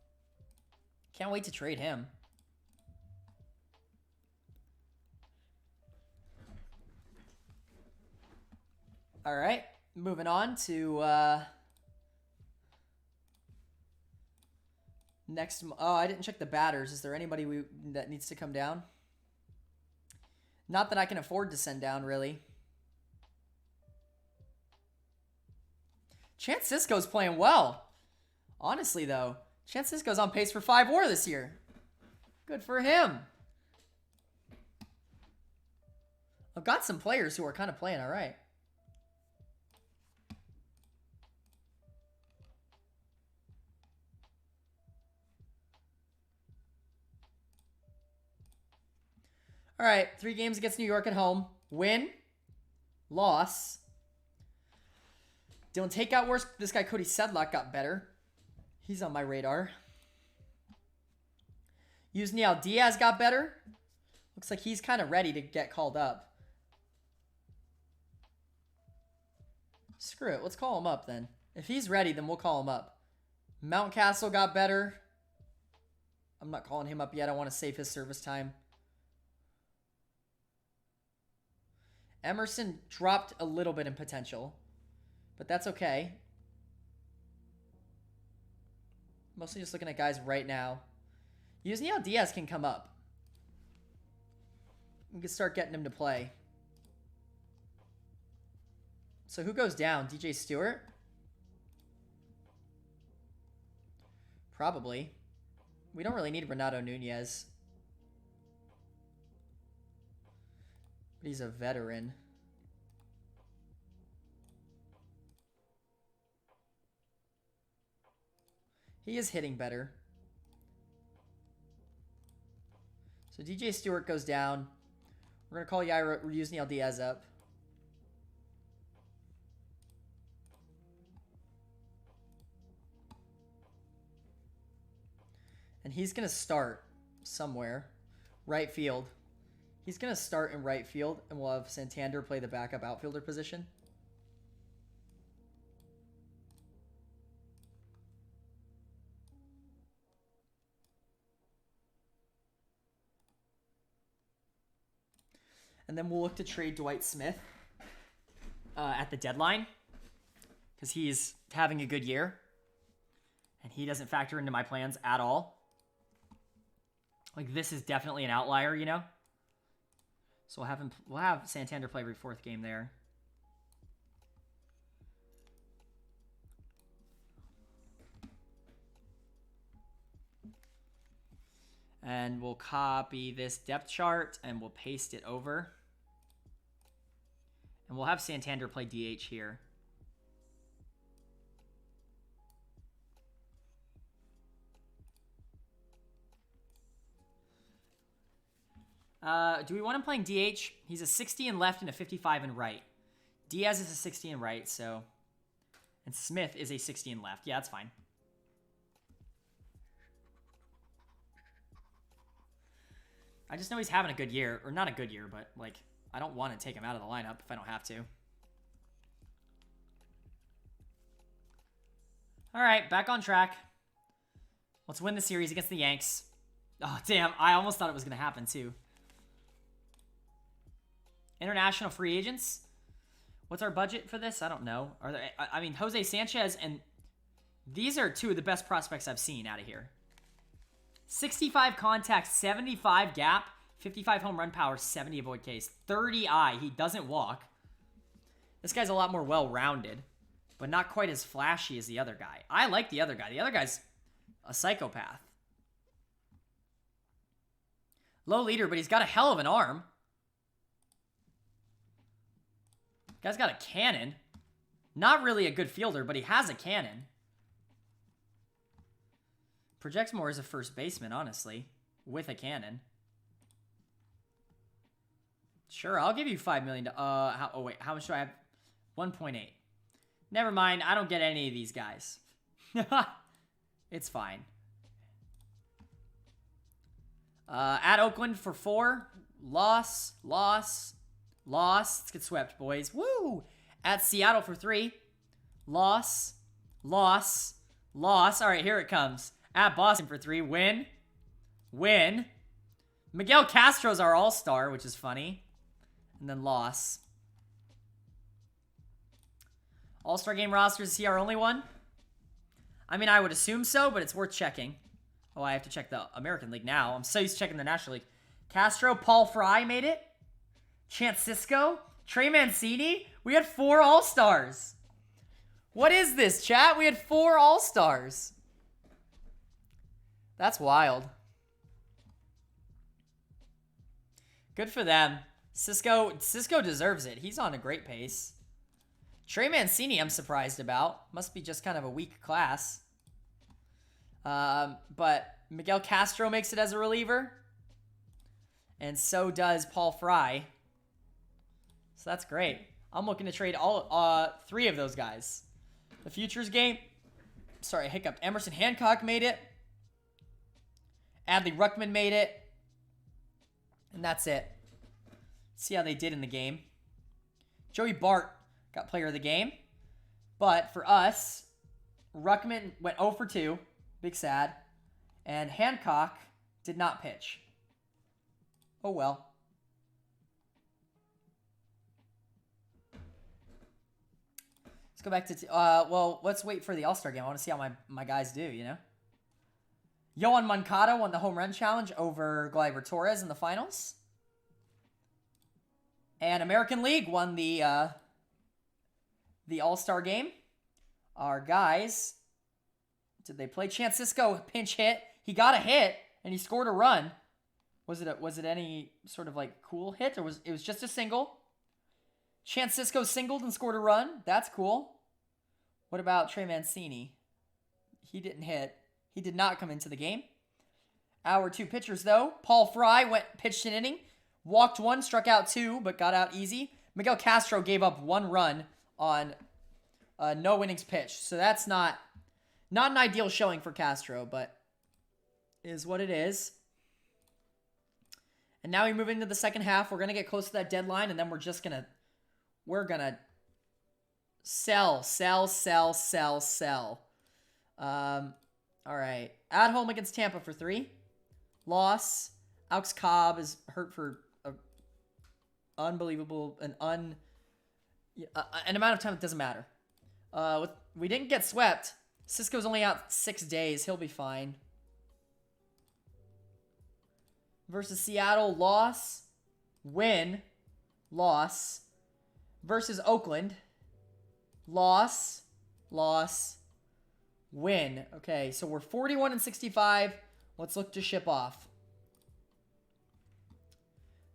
Can't wait to trade him. All right, moving on to next. Oh, I didn't check the batters. Is there anybody that needs to come down? Not that I can afford to send down, really. Chance Sisco's playing well. Honestly, though, Chance Sisco's on pace for 5 WAR this year. Good for him. I've got some players who are kind of playing all right. All right, 3 games against New York at home. Win. Loss. Don't take out worse. This guy, Cody Sedlock, got better. He's on my radar. Yusniel Diaz got better. Looks like he's kind of ready to get called up. Screw it. Let's call him up then. If he's ready, then we'll call him up. Mountcastle got better. I'm not calling him up yet. I want to save his service time. Emerson dropped a little bit in potential, but that's okay. Mostly just looking at guys right now. Yusniel Diaz can come up. We can start getting him to play. So who goes down? DJ Stewart? Probably. We don't really need Renato Nunez. But he's a veteran. He is hitting better. So DJ Stewart goes down. We're going to call Yusniel Diaz up. And he's going to start somewhere. Right field. He's going to start in right field, and we'll have Santander play the backup outfielder position. And then we'll look to trade Dwight Smith at the deadline because he's having a good year. And he doesn't factor into my plans at all. Like, this is definitely an outlier, you know? So we'll have Santander play every 4th game there. And we'll copy this depth chart and we'll paste it over. And we'll have Santander play DH here. Do we want him playing DH? He's a 60 in left and a 55 in right. Diaz is a 60 in right, so... And Smith is a 60 in left. Yeah, that's fine. I just know he's having a good year. Or not a good year, but, like, I don't want to take him out of the lineup if I don't have to. All right, back on track. Let's win the series against the Yanks. Oh, damn. I almost thought it was going to happen, too. International free agents. What's our budget for this? I don't know. Are there? I mean, Jose Sanchez and these are two of the best prospects I've seen out of here. 65 contact, 75 gap, 55 home run power, 70 avoid Ks, 30 eye. He doesn't walk. This guy's a lot more well-rounded, but not quite as flashy as the other guy. I like the other guy. The other guy's a psychopath. Low leader, but he's got a hell of an arm. Guy's got a cannon. Not really a good fielder, but he has a cannon. Projects more as a first baseman, honestly, with a cannon. Sure, I'll give you $5 million. Oh wait, how much do I have? 1.8. Never mind, I don't get any of these guys. It's fine. At Oakland for 4. Loss. Let's get swept, boys. Woo! At Seattle for 3. Loss. All right, here it comes. At Boston for 3. Win. Miguel Castro's our all-star, which is funny. And then loss. All-star game rosters, is he our only one? I mean, I would assume so, but it's worth checking. Oh, I have to check the American League now. I'm so used to checking the National League. Castro, Paul Fry made it. Chance Sisco, Trey Mancini. We had 4 all-stars. What is this, chat? We had 4 all-stars. That's wild. Good for them. Sisco deserves it. He's on a great pace. Trey Mancini, I'm surprised about. Must be just kind of a weak class. But Miguel Castro makes it as a reliever. And so does Paul Fry. So that's great. I'm looking to trade all 3 of those guys. The Futures game. Sorry, hiccup. Emerson Hancock made it. Adley Ruckman made it. And that's it. See how they did in the game. Joey Bart got player of the game. But for us, Ruckman went 0 for 2. Big sad. And Hancock did not pitch. Oh well. Let's go back to... well, let's wait for the All-Star game. I want to see how my guys do, you know? Yohan Moncada won the home run challenge over Gleyber Torres in the finals. And American League won the All-Star game. Our guys... Did they play? Chance Sisco pinch hit. He got a hit, and he scored a run. Was it any sort of like cool hit, or was it just a single? Chance Sisco singled and scored a run. That's cool. What about Trey Mancini? He didn't hit. He did not come into the game. Our 2 pitchers, though. Paul Fry pitched an inning, walked 1, struck out 2, but got out easy. Miguel Castro gave up 1 run on no innings pitched. So that's not an ideal showing for Castro, but is what it is. And now we move into the second half. We're going to get close to that deadline, and then we're going to sell. All right. At home against Tampa for 3. Loss. Alex Cobb is hurt for an amount of time that doesn't matter. We didn't get swept. Cisco's only out 6 days. He'll be fine. Versus Seattle, loss. Win. Loss. Versus Oakland, loss. Win. Okay, so we're 41-65. Let's look to ship off.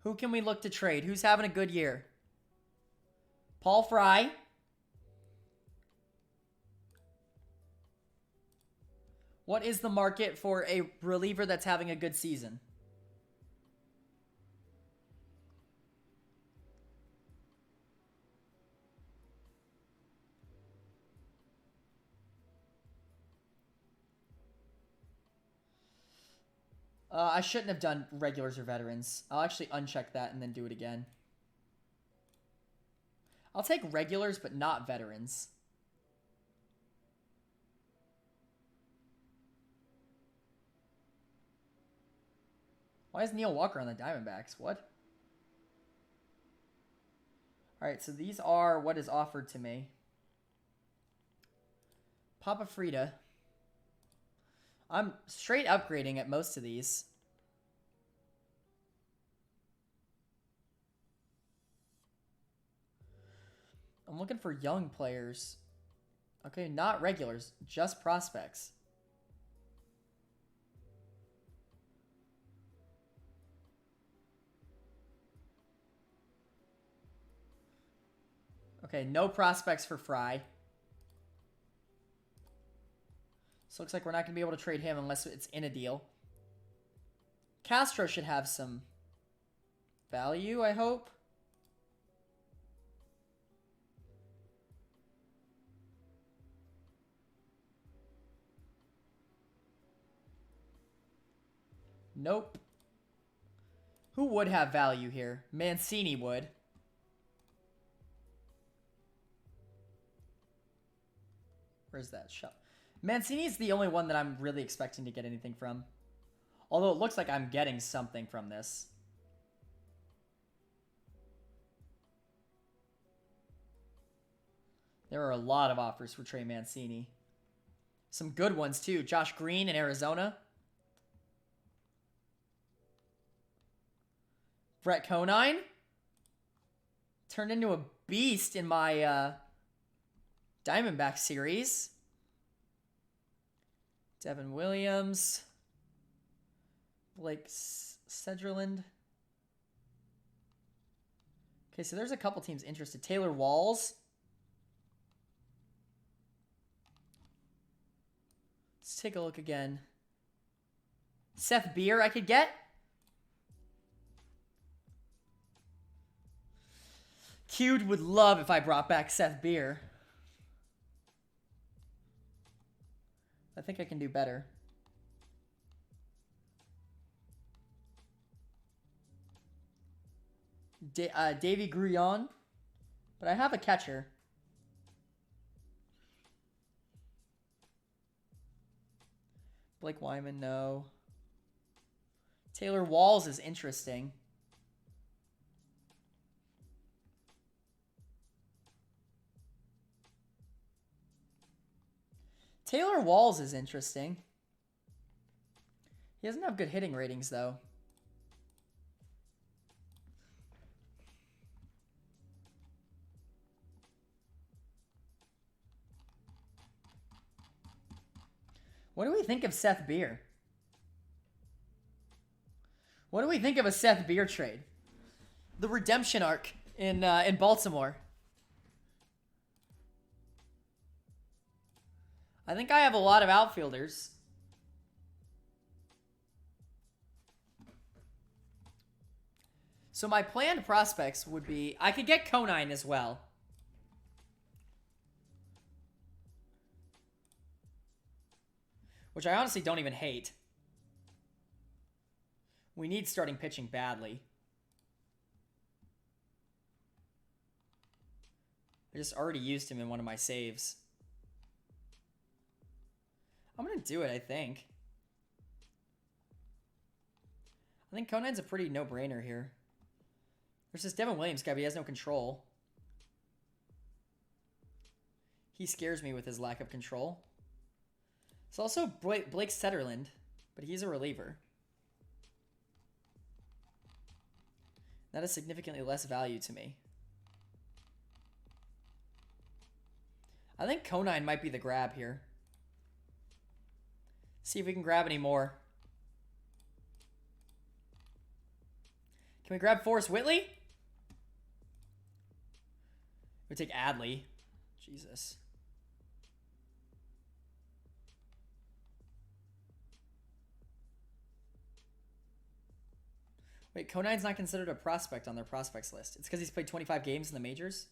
Who can we look to trade? Who's having a good year? Paul Fry. What is the market for a reliever that's having a good season? I shouldn't have done regulars or veterans. I'll actually uncheck that and then do it again. I'll take regulars, but not veterans. Why is Neil Walker on the Diamondbacks? What? Alright, so these are what is offered to me. Papa Frida. I'm straight upgrading at most of these. I'm looking for young players. Okay, not regulars, just prospects. Okay, no prospects for Fry. So looks like we're not going to be able to trade him unless it's in a deal. Castro should have some value, I hope. Nope. Who would have value here? Mancini would. Where's that shot? Mancini's the only one that I'm really expecting to get anything from. Although it looks like I'm getting something from this. There are a lot of offers for Trey Mancini. Some good ones too. Josh Green in Arizona. Brett Conine. Turned into a beast in my Diamondback series. Devin Williams. Blake Sedgerland. Okay, so there's a couple teams interested. Taylor Walls. Let's take a look again. Seth Beer I could get. Cute would love if I brought back Seth Beer. I think I can do better. Davey Grullon. But I have a catcher. Blake Wyman, no. Taylor Walls is interesting. Taylor Walls is interesting. He doesn't have good hitting ratings, though. What do we think of Seth Beer? What do we think of a Seth Beer trade? The redemption arc in Baltimore. I think I have a lot of outfielders. So my planned prospects would be... I could get Conine as well. Which I honestly don't even hate. We need starting pitching badly. I just already used him in one of my saves. I'm going to do it, I think. I think Conine's a pretty no-brainer here. There's this Devin Williams guy, but he has no control. He scares me with his lack of control. It's also Blake Setterland, but he's a reliever. That is significantly less value to me. I think Conine might be the grab here. See if we can grab any more. Can we grab Forrest Whitley? We take Adley. Jesus. Wait, Conine's not considered a prospect on their prospects list. It's because he's played 25 games in the majors?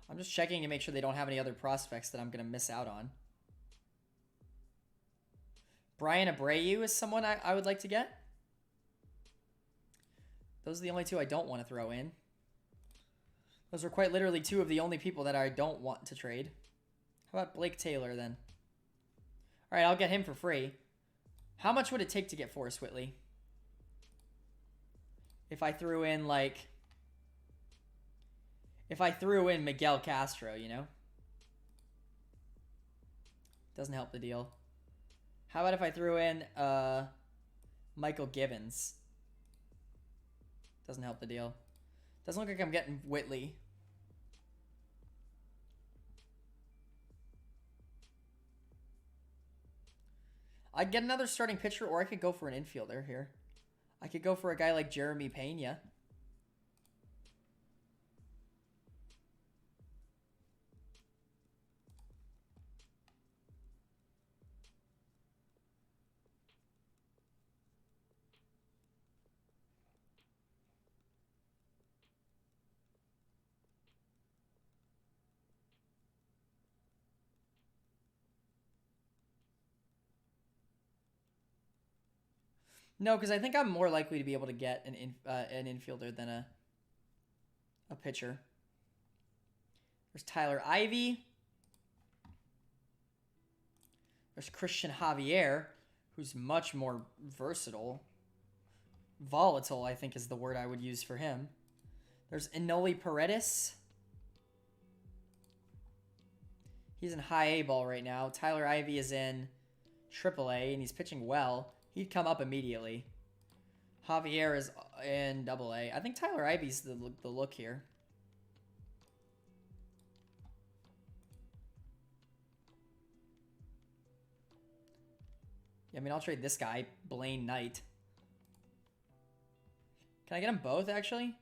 I'm just checking to make sure they don't have any other prospects that I'm going to miss out on. Brian Abreu is someone I would like to get. Those are the only two I don't want to throw in. Those are quite literally two of the only people that I don't want to trade. How about Blake Taylor then? All right, I'll get him for free. How much would it take to get Forrest Whitley? If I threw in like... If I threw in Miguel Castro, you know? Doesn't help the deal. How about if I threw in Michael Givens? Doesn't help the deal. Doesn't look like I'm getting Whitley. I'd get another starting pitcher, or I could go for an infielder here. I could go for a guy like Jeremy Pena. No, because I think I'm more likely to be able to get an infielder than a pitcher. There's Tyler Ivey. There's Christian Javier, who's much more versatile. Volatile, I think, is the word I would use for him. There's Enoli Paredes. He's in high A ball right now. Tyler Ivey is in AAA, and he's pitching well. He'd come up immediately. Javier is in AA. I think Tyler Ivey's the look here. Yeah, I mean, I'll trade this guy, Blaine Knight. Can I get them both, actually?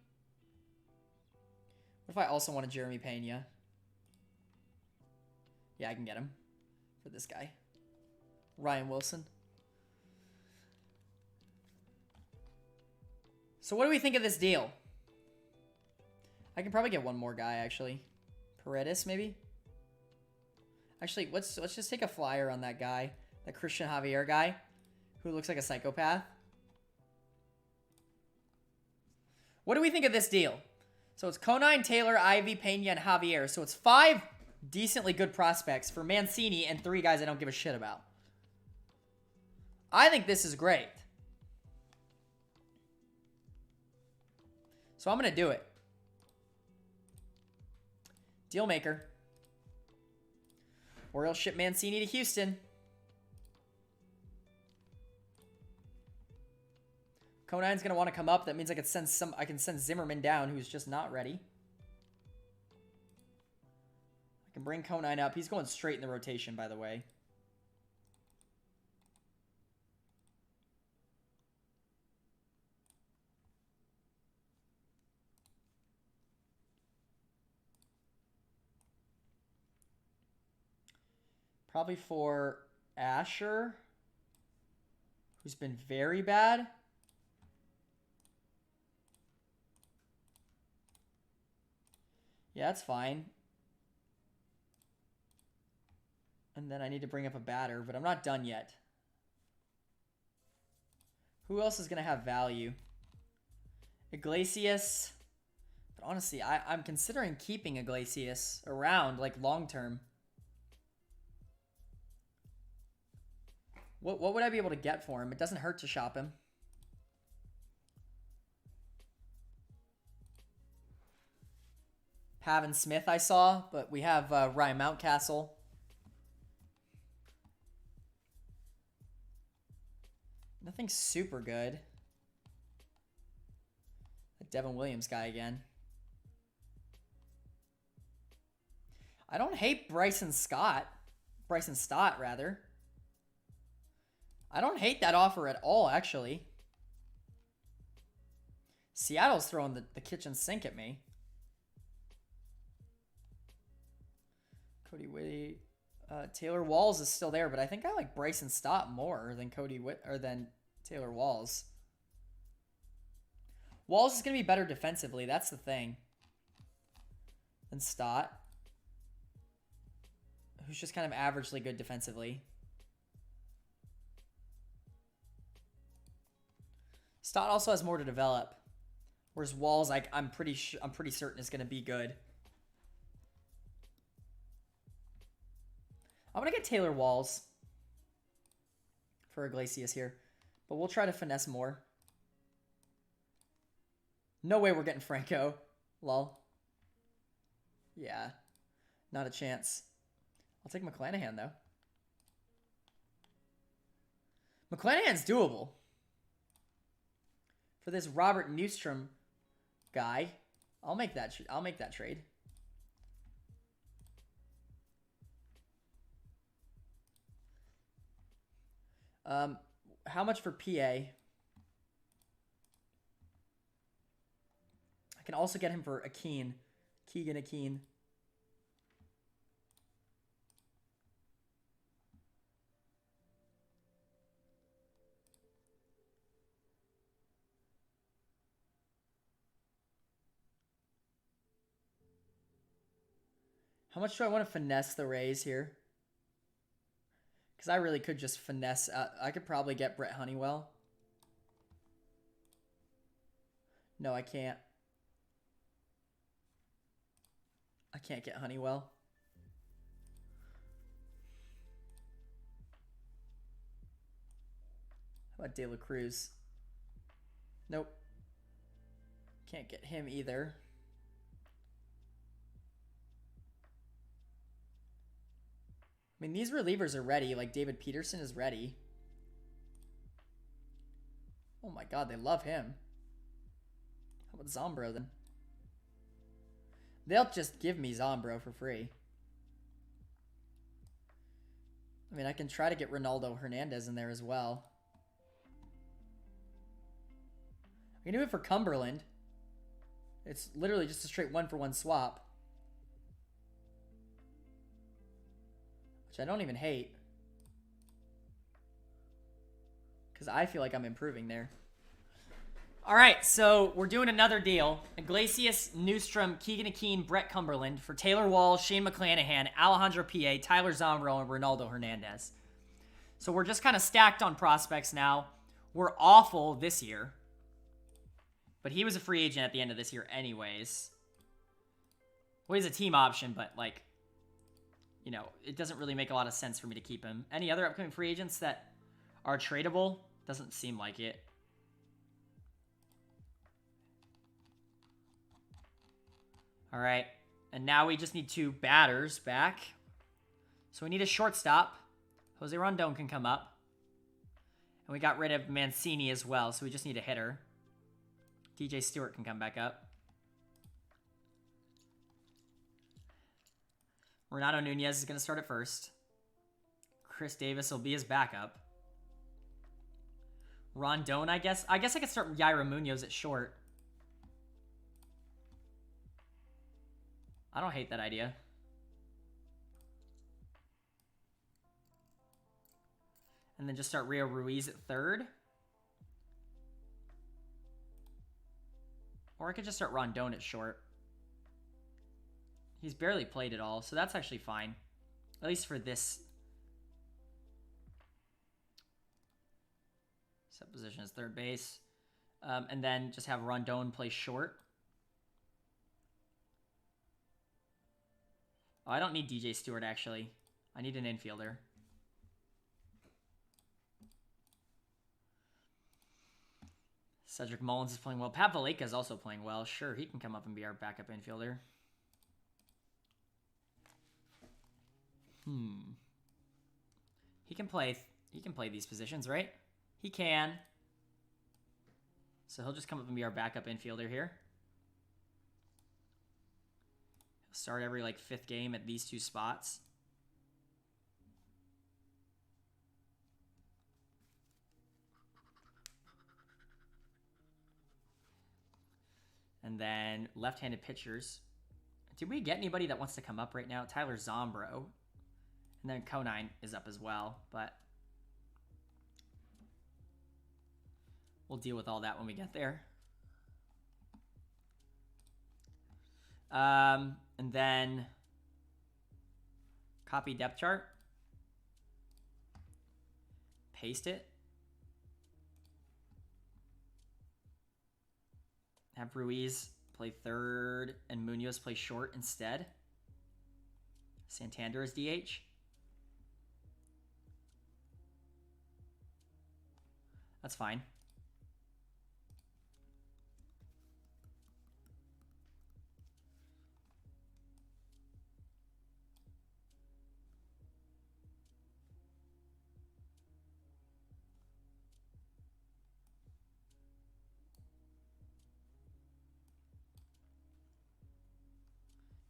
What if I also want a Jeremy Pena? Yeah, I can get him for this guy. Ryan Wilson. So what do we think of this deal? I can probably get one more guy, actually. Paredes, maybe? Actually, let's just take a flyer on that guy. That Christian Javier guy, who looks like a psychopath. What do we think of this deal? So it's Conine, Taylor, Ivy, Pena, and Javier. So it's 5 decently good prospects for Mancini and 3 guys I don't give a shit about. I think this is great. So I'm going to do it. Deal maker. Orioles ship Mancini to Houston. Conine's going to want to come up. That means I can send Zimmerman down, who's just not ready. I can bring Conine up. He's going straight in the rotation, by the way. Probably for Asher, who's been very bad. Yeah, that's fine. And then I need to bring up a batter, but I'm not done yet. Who else is going to have value? Iglesias. But honestly, I'm considering keeping Iglesias around, like, long-term. What would I be able to get for him? It doesn't hurt to shop him. Pavin Smith I saw, but we have Ryan Mountcastle. Nothing super good. That Devin Williams guy again. I don't hate Bryson Stott, rather. I don't hate that offer at all, actually. Seattle's throwing the kitchen sink at me. Cody Whitty. Taylor Walls is still there, but I think I like Bryson Stott more than than Taylor Walls. Walls is going to be better defensively. That's the thing. Than Stott. who's just kind of averagely good defensively. Stott also has more to develop, whereas Walls, like I'm pretty certain is going to be good. I'm going to get Taylor Walls for Iglesias here, but we'll try to finesse more. No way we're getting Franco. Lol. Yeah, not a chance. I'll take McClanahan, though. McClanahan's doable. For this Robert Newstrom guy, I'll make that trade. How much for PA? I can also get him for Keegan Akeem. How much do I want to finesse the Rays here? Because I really could just finesse. I could probably get Brett Honeywell. No, I can't. I can't get Honeywell. How about De La Cruz? Nope. Can't get him either. I mean, these relievers are ready. Like, David Peterson is ready. Oh my god, they love him. How about Zombro, then? They'll just give me Zombro for free. I mean, I can try to get Ronaldo Hernandez in there as well. I can do it for Cumberland. It's literally just a straight 1-for-1 swap. Which I don't even hate. Because I feel like I'm improving there. All right, so we're doing another deal. Iglesias, Newstrom, Keegan Akeem, Brett Cumberland for Taylor Wall, Shane McClanahan, Alejandro P.A., Tyler Zombro, and Ronaldo Hernandez. So we're just kind of stacked on prospects now. We're awful this year. But he was a free agent at the end of this year anyways. Well, he's a team option, but like, you know, it doesn't really make a lot of sense for me to keep him. Any other upcoming free agents that are tradable? Doesn't seem like it. All right, and now we just need 2 batters back. So we need a shortstop. Jose Rondon can come up. And we got rid of Mancini as well, so we just need a hitter. DJ Stewart can come back up. Renato Nunez is going to start at first. Chris Davis will be his backup. Rondon, I guess. I guess I could start Yaira Munoz at short. I don't hate that idea. And then just start Rio Ruiz at third. Or I could just start Rondon at short. He's barely played at all, so that's actually fine. At least for this. Set position as third base. And then just have Rondon play short. Oh, I don't need DJ Stewart, actually. I need an infielder. Cedric Mullins is playing well. Pat Valleca is also playing well. Sure, he can come up and be our backup infielder. He can play these positions, right? He can. So he'll just come up and be our backup infielder here. He'll start every like 5th game at these 2 spots. And then left-handed pitchers. Did we get anybody that wants to come up right now? Tyler Zombro. And then Conine is up as well, but we'll deal with all that when we get there. And then Copy depth chart. Paste it. Have Ruiz play third and Munoz play short instead. Santander is DH. That's fine.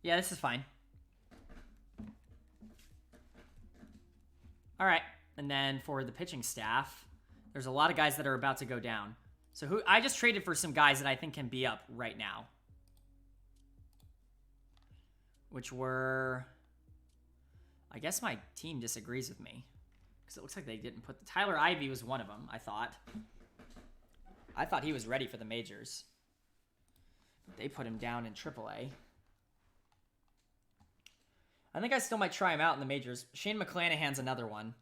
Yeah, this is fine. All right. And then for the pitching staff, there's a lot of guys that are about to go down. So who I just traded for some guys that I think can be up right now. Which were, I guess my team disagrees with me. Because it looks like they didn't put, Tyler Ivey was one of them, I thought. I thought he was ready for the majors. But they put him down in AAA. I think I still might try him out in the majors. Shane McClanahan's another one.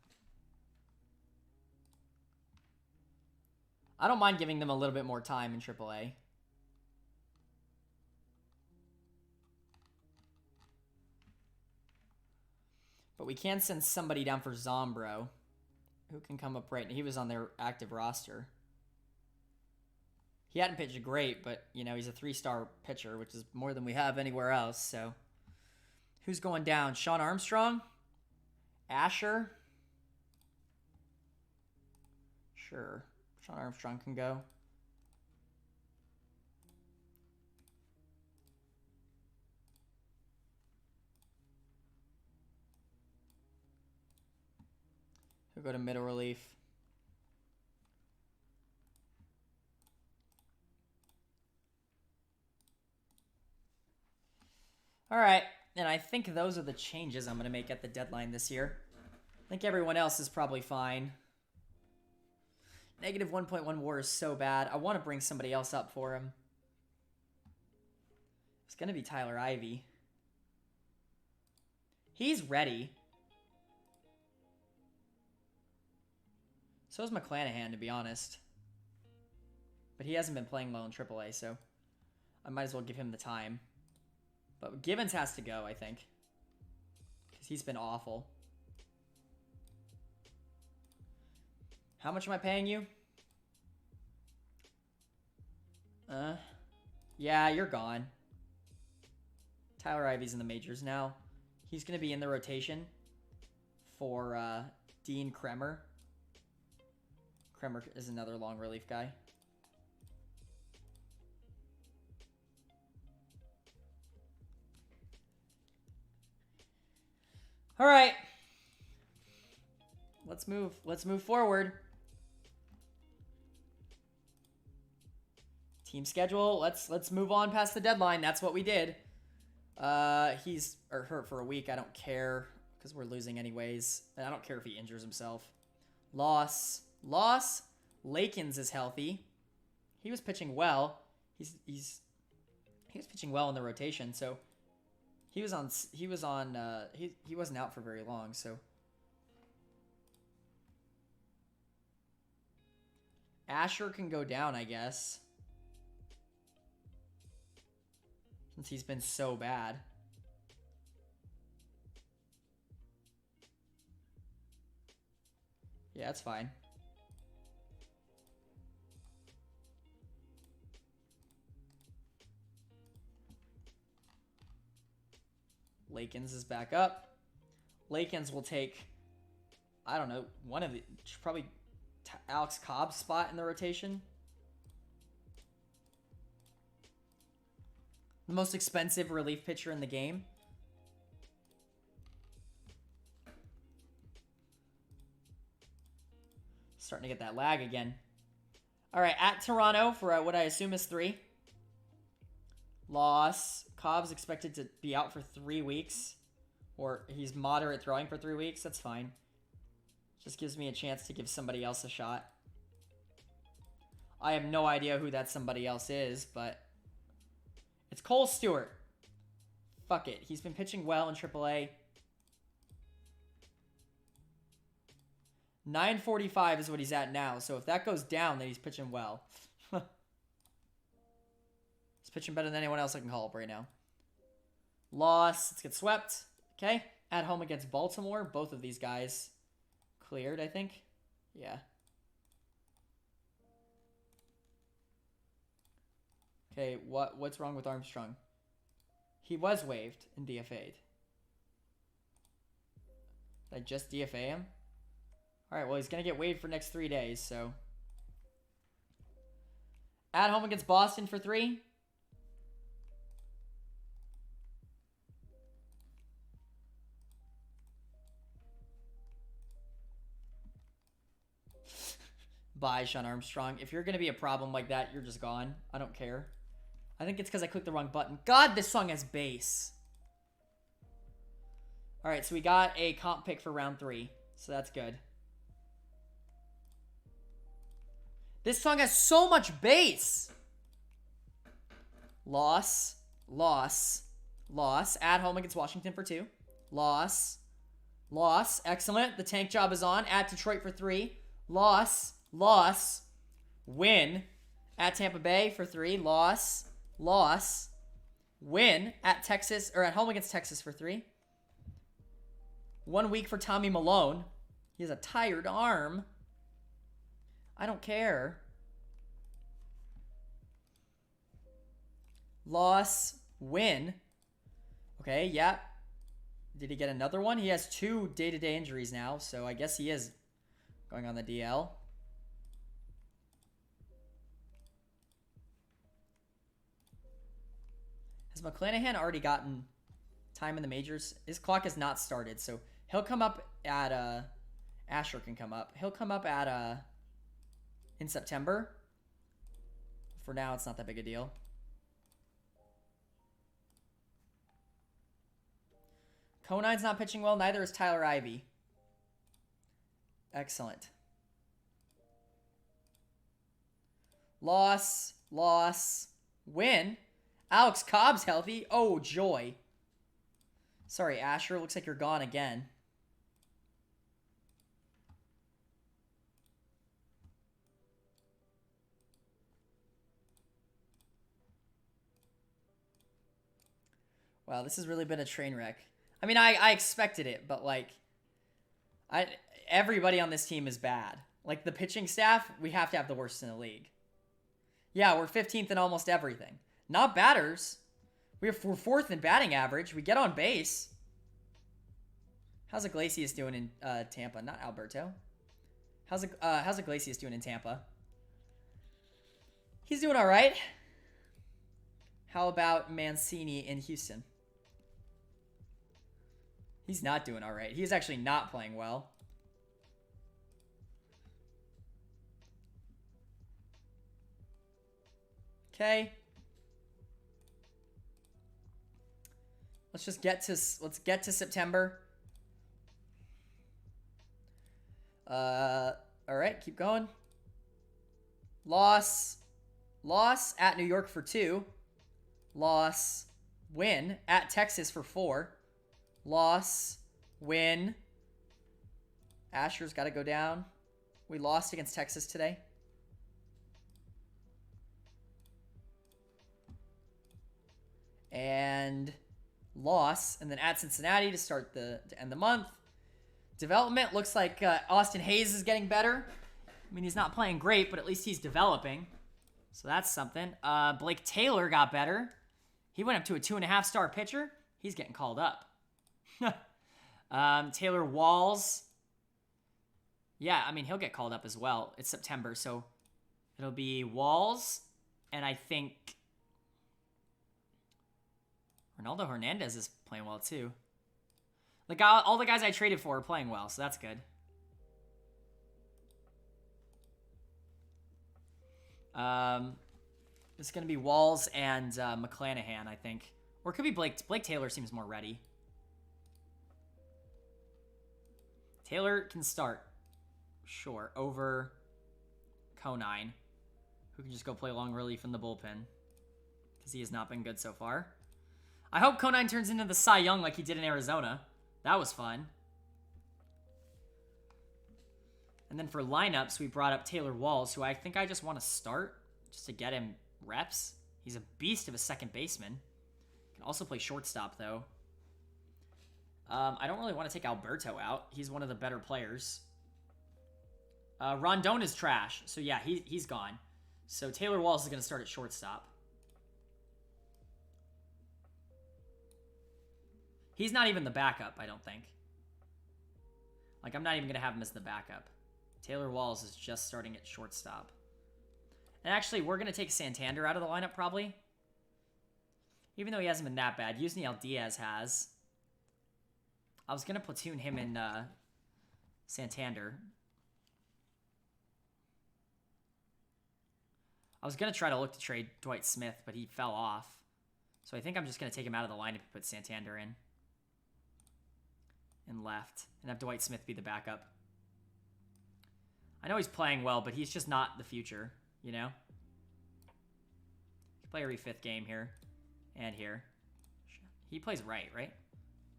I don't mind giving them a little bit more time in AAA. But we can send somebody down for Zombro, who can come up right. He was on their active roster. He hadn't pitched great, but, you know, he's a 3-star pitcher, which is more than we have anywhere else, so... Who's going down? Sean Armstrong? Asher? Sure. Sean Armstrong can go. He'll go to middle relief. All right. And I think those are the changes I'm going to make at the deadline this year. I think everyone else is probably fine. Negative 1.1 WAR is so bad. I want to bring somebody else up for him. It's going to be Tyler Ivey. He's ready. So is McClanahan, to be honest. But he hasn't been playing well in AAA, so I might as well give him the time. But Givens has to go, I think. Because he's been awful. How much am I paying you? Yeah, you're gone. Tyler Ivey's in the majors now. He's going to be in the rotation for Dean Kremer. Kremer is another long relief guy. All right. Let's move. Let's move forward. Team schedule. Let's move on past the deadline. That's what we did. He's hurt for a week. I don't care because we're losing anyways. And I don't care if he injures himself. Loss. Lakins is healthy. He was pitching well. He was pitching well in the rotation, so he wasn't out for very long, so Asher can go down, I guess. Since he's been so bad. Yeah, that's fine. Lakins is back up. Lakins will take, I don't know, one of the, probably Alex Cobb's spot in the rotation. The most expensive relief pitcher in the game. Starting to get that lag again. All right, at Toronto for what I assume is 3. Loss. Cobb's expected to be out for 3 weeks. Or he's moderate throwing for 3 weeks. That's fine. Just gives me a chance to give somebody else a shot. I have no idea who that somebody else is, but it's Cole Stewart. Fuck it. He's been pitching well in AAA. 945 is what he's at now. So if that goes down, then he's pitching well. He's pitching better than anyone else I can call up right now. Loss. Let's get swept. Okay. At home against Baltimore. Both of these guys cleared, I think. Yeah. Okay, what's wrong with Armstrong? He was waived and DFA'd. Did I just DFA him? Alright, well, he's going to get waived for next 3 days, so. At home against Boston for 3. Bye, Sean Armstrong. If you're going to be a problem like that, you're just gone. I don't care. I think it's because I clicked the wrong button. God, this song has bass. All right, so we got a comp pick for round 3. So that's good. This song has so much bass. Loss. Loss. Loss. At home against Washington for 2. Loss. Loss. Excellent. The tank job is on. At Detroit for 3. Loss. Loss. Win. At Tampa Bay for 3. Loss. Loss. Win. At Texas, or at home against Texas for 3. 1 week for Tommy Malone. He has a tired arm. I don't care. Loss. Win. Okay, yeah. Did he get another one? He has 2 day-to-day injuries now, so I guess he is going on the DL. Has McClanahan already gotten time in the majors? His clock has not started, so he'll come up at Asher can come up. He'll come up at in September. For now, it's not that big a deal. Conine's not pitching well. Neither is Tyler Ivey. Excellent. Loss. Loss. Win. Alex Cobb's healthy. Oh, joy. Sorry, Asher. Looks like you're gone again. Wow, this has really been a train wreck. I mean, I expected it, but, like, everybody on this team is bad. Like, the pitching staff, we have to have the worst in the league. Yeah, we're 15th in almost everything. Not batters. We're 4th in batting average. We get on base. How's Iglesias doing in Tampa? Not Alberto. How's Iglesias doing in Tampa? He's doing all right. How about Mancini in Houston? He's not doing all right. He's actually not playing well. Okay. Let's get to September. All right, keep going. Loss. Loss at New York for 2. Loss. Win at Texas for 4. Loss. Win. Asher's got to go down. We lost against Texas today. And loss. And then at Cincinnati to end the month. Development looks like Austin Hayes is getting better. I mean, he's not playing great, but at least he's developing. So that's something. Blake Taylor got better. He went up to a 2.5-star pitcher. He's getting called up. Taylor Walls. Yeah, I mean, he'll get called up as well. It's September, so it'll be Walls. And I think Ronaldo Hernandez is playing well, too. Like, all the guys I traded for are playing well, so that's good. It's going to be Walls and McClanahan, I think. Or it could be Blake. Blake Taylor seems more ready. Taylor can start. Sure. Over Conine, who can just go play long relief in the bullpen. Because he has not been good so far. I hope Conine turns into the Cy Young like he did in Arizona. That was fun. And then for lineups, we brought up Taylor Walls, who I think I just want to start just to get him reps. He's a beast of a second baseman. Can also play shortstop, though. I don't really want to take Alberto out. He's one of the better players. Rondon is trash. So, yeah, he's gone. So, Taylor Walls is going to start at shortstop. He's not even the backup, I don't think. Like, I'm not even going to have him as the backup. Taylor Walls is just starting at shortstop. And actually, we're going to take Santander out of the lineup, probably. Even though he hasn't been that bad. Yusniel Diaz has. I was going to platoon him in Santander. I was going to try to look to trade Dwight Smith, but he fell off. So I think I'm just going to take him out of the lineup and put Santander in. And left. And have Dwight Smith be the backup. I know he's playing well, but he's just not the future, you know? He can play every 5th game here. And here. He plays right?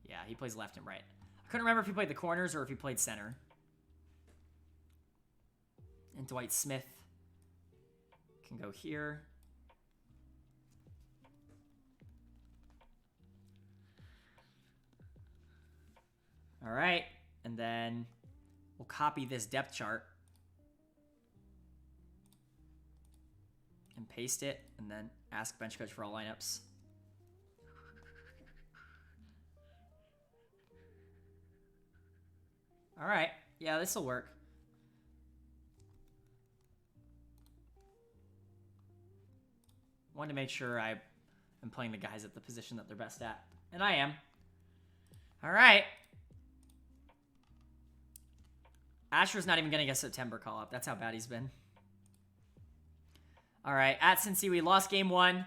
Yeah, he plays left and right. I couldn't remember if he played the corners or if he played center. And Dwight Smith can go here. All right. And then we'll copy this depth chart. And paste it. And then ask bench coach for all lineups. All right. Yeah, this will work. Wanted to make sure I am playing the guys at the position that they're best at. And I am. All right. Asher's not even going to get a September call-up. That's how bad he's been. All right. At Cincy, we lost game 1.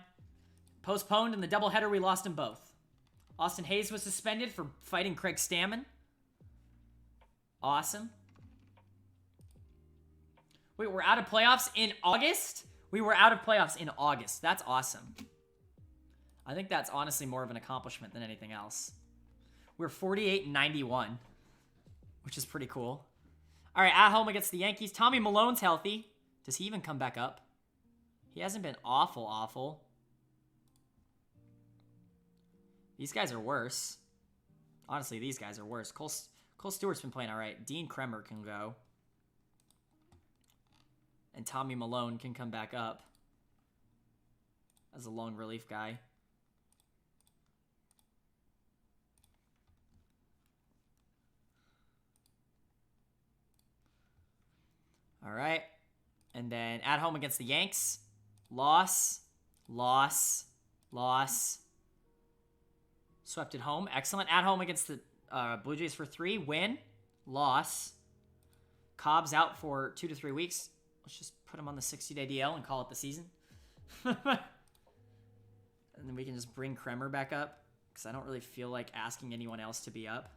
Postponed in the doubleheader, we lost them both. Austin Hayes was suspended for fighting Craig Stammen. Awesome. Wait, we're out of playoffs in August? We were out of playoffs in August. That's awesome. I think that's honestly more of an accomplishment than anything else. We're 48-91, which is pretty cool. All right, at home against the Yankees. Tommy Malone's healthy. Does he even come back up? He hasn't been awful. These guys are worse. Honestly, these guys are worse. Cole Stewart's been playing all right. Dean Kremer can go. And Tommy Malone can come back up as a lone relief guy. All right. And then at home against the Yanks. Loss. Swept at home. Excellent. At home against the Blue Jays for 3. Win. Loss. Cobb's out for 2 to 3 weeks. Let's just put him on the 60-day DL and call it the season. And then we can just bring Kremer back up because I don't really feel like asking anyone else to be up.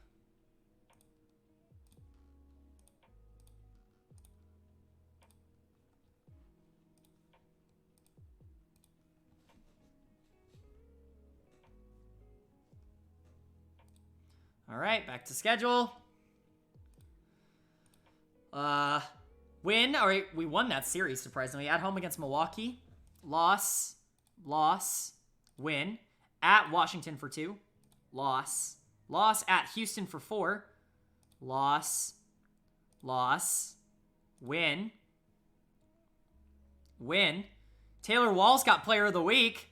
All right, back to schedule. Win. All right, we won that series, surprisingly. At home against Milwaukee. Loss. Win. At Washington for 2. Loss. At Houston for 4. Loss. Win. Taylor Walls got player of the week.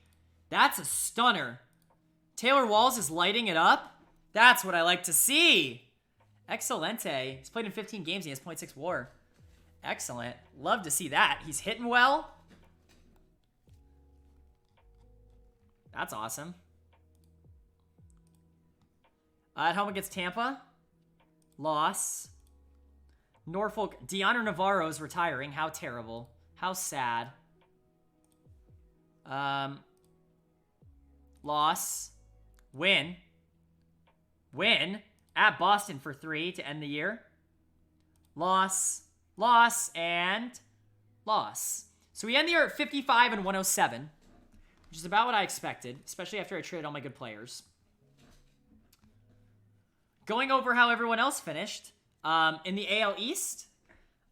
That's a stunner. Taylor Walls is lighting it up. That's what I like to see. Excelente. He's played in 15 games. He has .6 WAR. Excellent. Love to see that. He's hitting well. That's awesome. At home against Tampa. Loss. Norfolk. Deanna Navarro's retiring. How terrible. How sad. Loss. Win. At Boston for 3 to end the year. Loss, and loss. So we end the year at 55-107, which is about what I expected, especially after I traded all my good players. Going over how everyone else finished. In the AL East,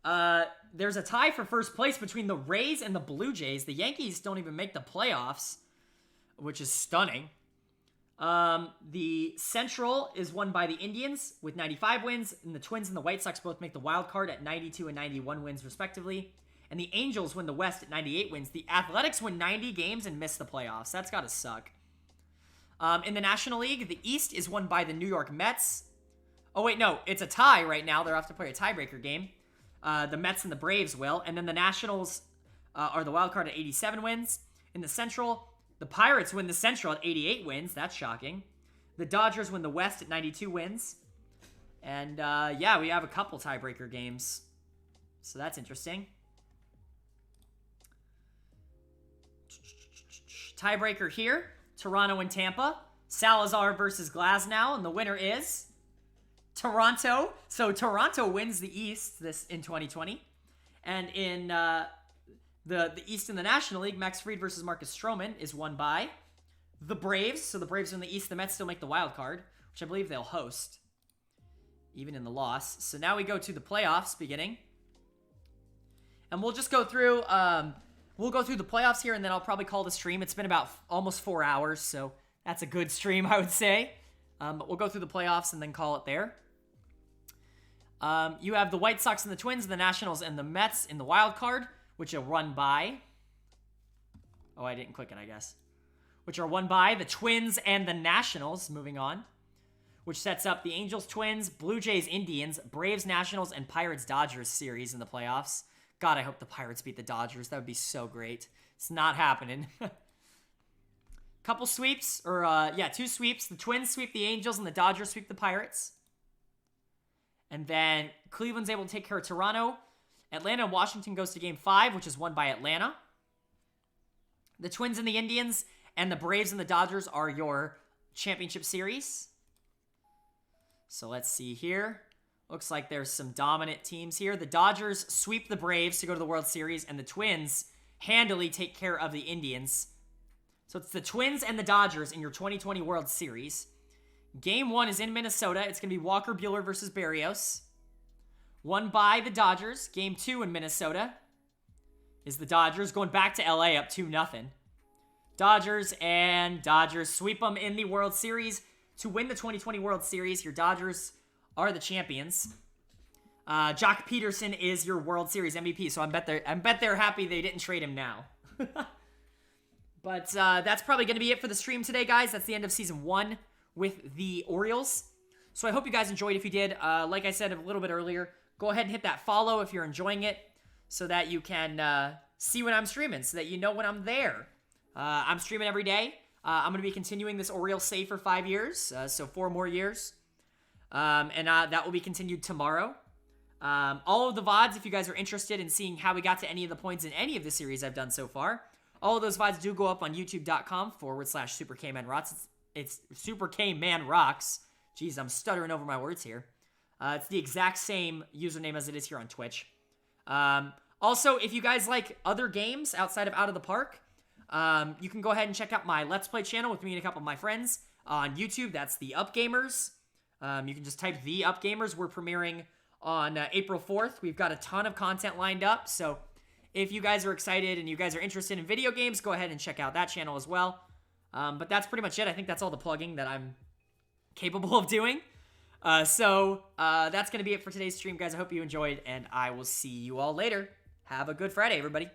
There's a tie for first place between the Rays and the Blue Jays. The Yankees don't even make the playoffs, which is stunning. The Central is won by the Indians with 95 wins, and the Twins and the White Sox both make the wild card at 92 and 91 wins respectively. And the Angels win the West at 98 wins. The Athletics win 90 games and miss the playoffs. That's gotta suck. In the National League, the East is won by the New York Mets. Oh wait, no, it's a tie right now. They'll have to play a tiebreaker game. The Mets and the Braves will. And then the Nationals are the wild card at 87 wins. In the Central, the Pirates win the Central at 88 wins. That's shocking. The Dodgers win the West at 92 wins. And yeah, we have a couple tiebreaker games. So that's interesting. Tiebreaker here. Toronto and Tampa. Salazar versus Glasnow. And the winner is Toronto. So Toronto wins the East in 2020. And in the East in the National League, Max Fried versus Marcus Stroman is won by the Braves. So the Braves win the East. The Mets still make the wild card, which I believe they'll host, even in the loss. So now we go to the playoffs beginning. And we'll just go through, we'll go through the playoffs here, and then I'll probably call the stream. It's been about almost 4 hours, so that's a good stream, I would say. But we'll go through the playoffs and then call it there. You have the White Sox and the Twins, the Nationals and the Mets in the wild card, which are run by... Oh, I didn't click it, I guess. Which are won by the Twins and the Nationals, moving on. Which sets up the Angels, Twins, Blue Jays, Indians, Braves, Nationals, and Pirates, Dodgers series in the playoffs. God, I hope the Pirates beat the Dodgers. That would be so great. It's not happening. Couple sweeps, or yeah, 2 sweeps. The Twins sweep the Angels and the Dodgers sweep the Pirates. And then Cleveland's able to take care of Toronto. Atlanta and Washington goes to Game 5, which is won by Atlanta. The Twins and the Indians and the Braves and the Dodgers are your championship series. So let's see here. Looks like there's some dominant teams here. The Dodgers sweep the Braves to go to the World Series, and the Twins handily take care of the Indians. So it's the Twins and the Dodgers in your 2020 World Series. Game 1 is in Minnesota. It's going to be Walker Buehler versus Berrios. Won by the Dodgers. Game 2 in Minnesota is the Dodgers going back to LA up 2-0. Dodgers sweep them in the World Series to win the 2020 World Series. Your Dodgers are the champions. Jock Peterson is your World Series MVP, so I bet they're happy they didn't trade him now. But that's probably going to be it for the stream today, guys. That's the end of Season 1 with the Orioles. So I hope you guys enjoyed. If you did, like I said a little bit earlier, go ahead and hit that follow if you're enjoying it so that you can see when I'm streaming, so that you know when I'm there. I'm streaming every day. I'm going to be continuing this Orioles save for 5 years, so 4 more years. And that will be continued tomorrow. All of the VODs, if you guys are interested in seeing how we got to any of the points in any of the series I've done so far, all of those VODs do go up on youtube.com/SuperKmanrocks. It's SuperKmanrocks. Jeez, I'm stuttering over my words here. It's the exact same username as it is here on Twitch. Also, if you guys like other games outside of Out of the Park, you can go ahead and check out my Let's Play channel with me and a couple of my friends on YouTube. That's the Upgamers. You can just type the Upgamers. We're premiering on April 4th. We've got a ton of content lined up, so if you guys are excited and you guys are interested in video games, go ahead and check out that channel as well. But that's pretty much it. I think that's all the plugging that I'm capable of doing. So that's going to be it for today's stream, guys. I hope you enjoyed, and I will see you all later. Have a good Friday, everybody.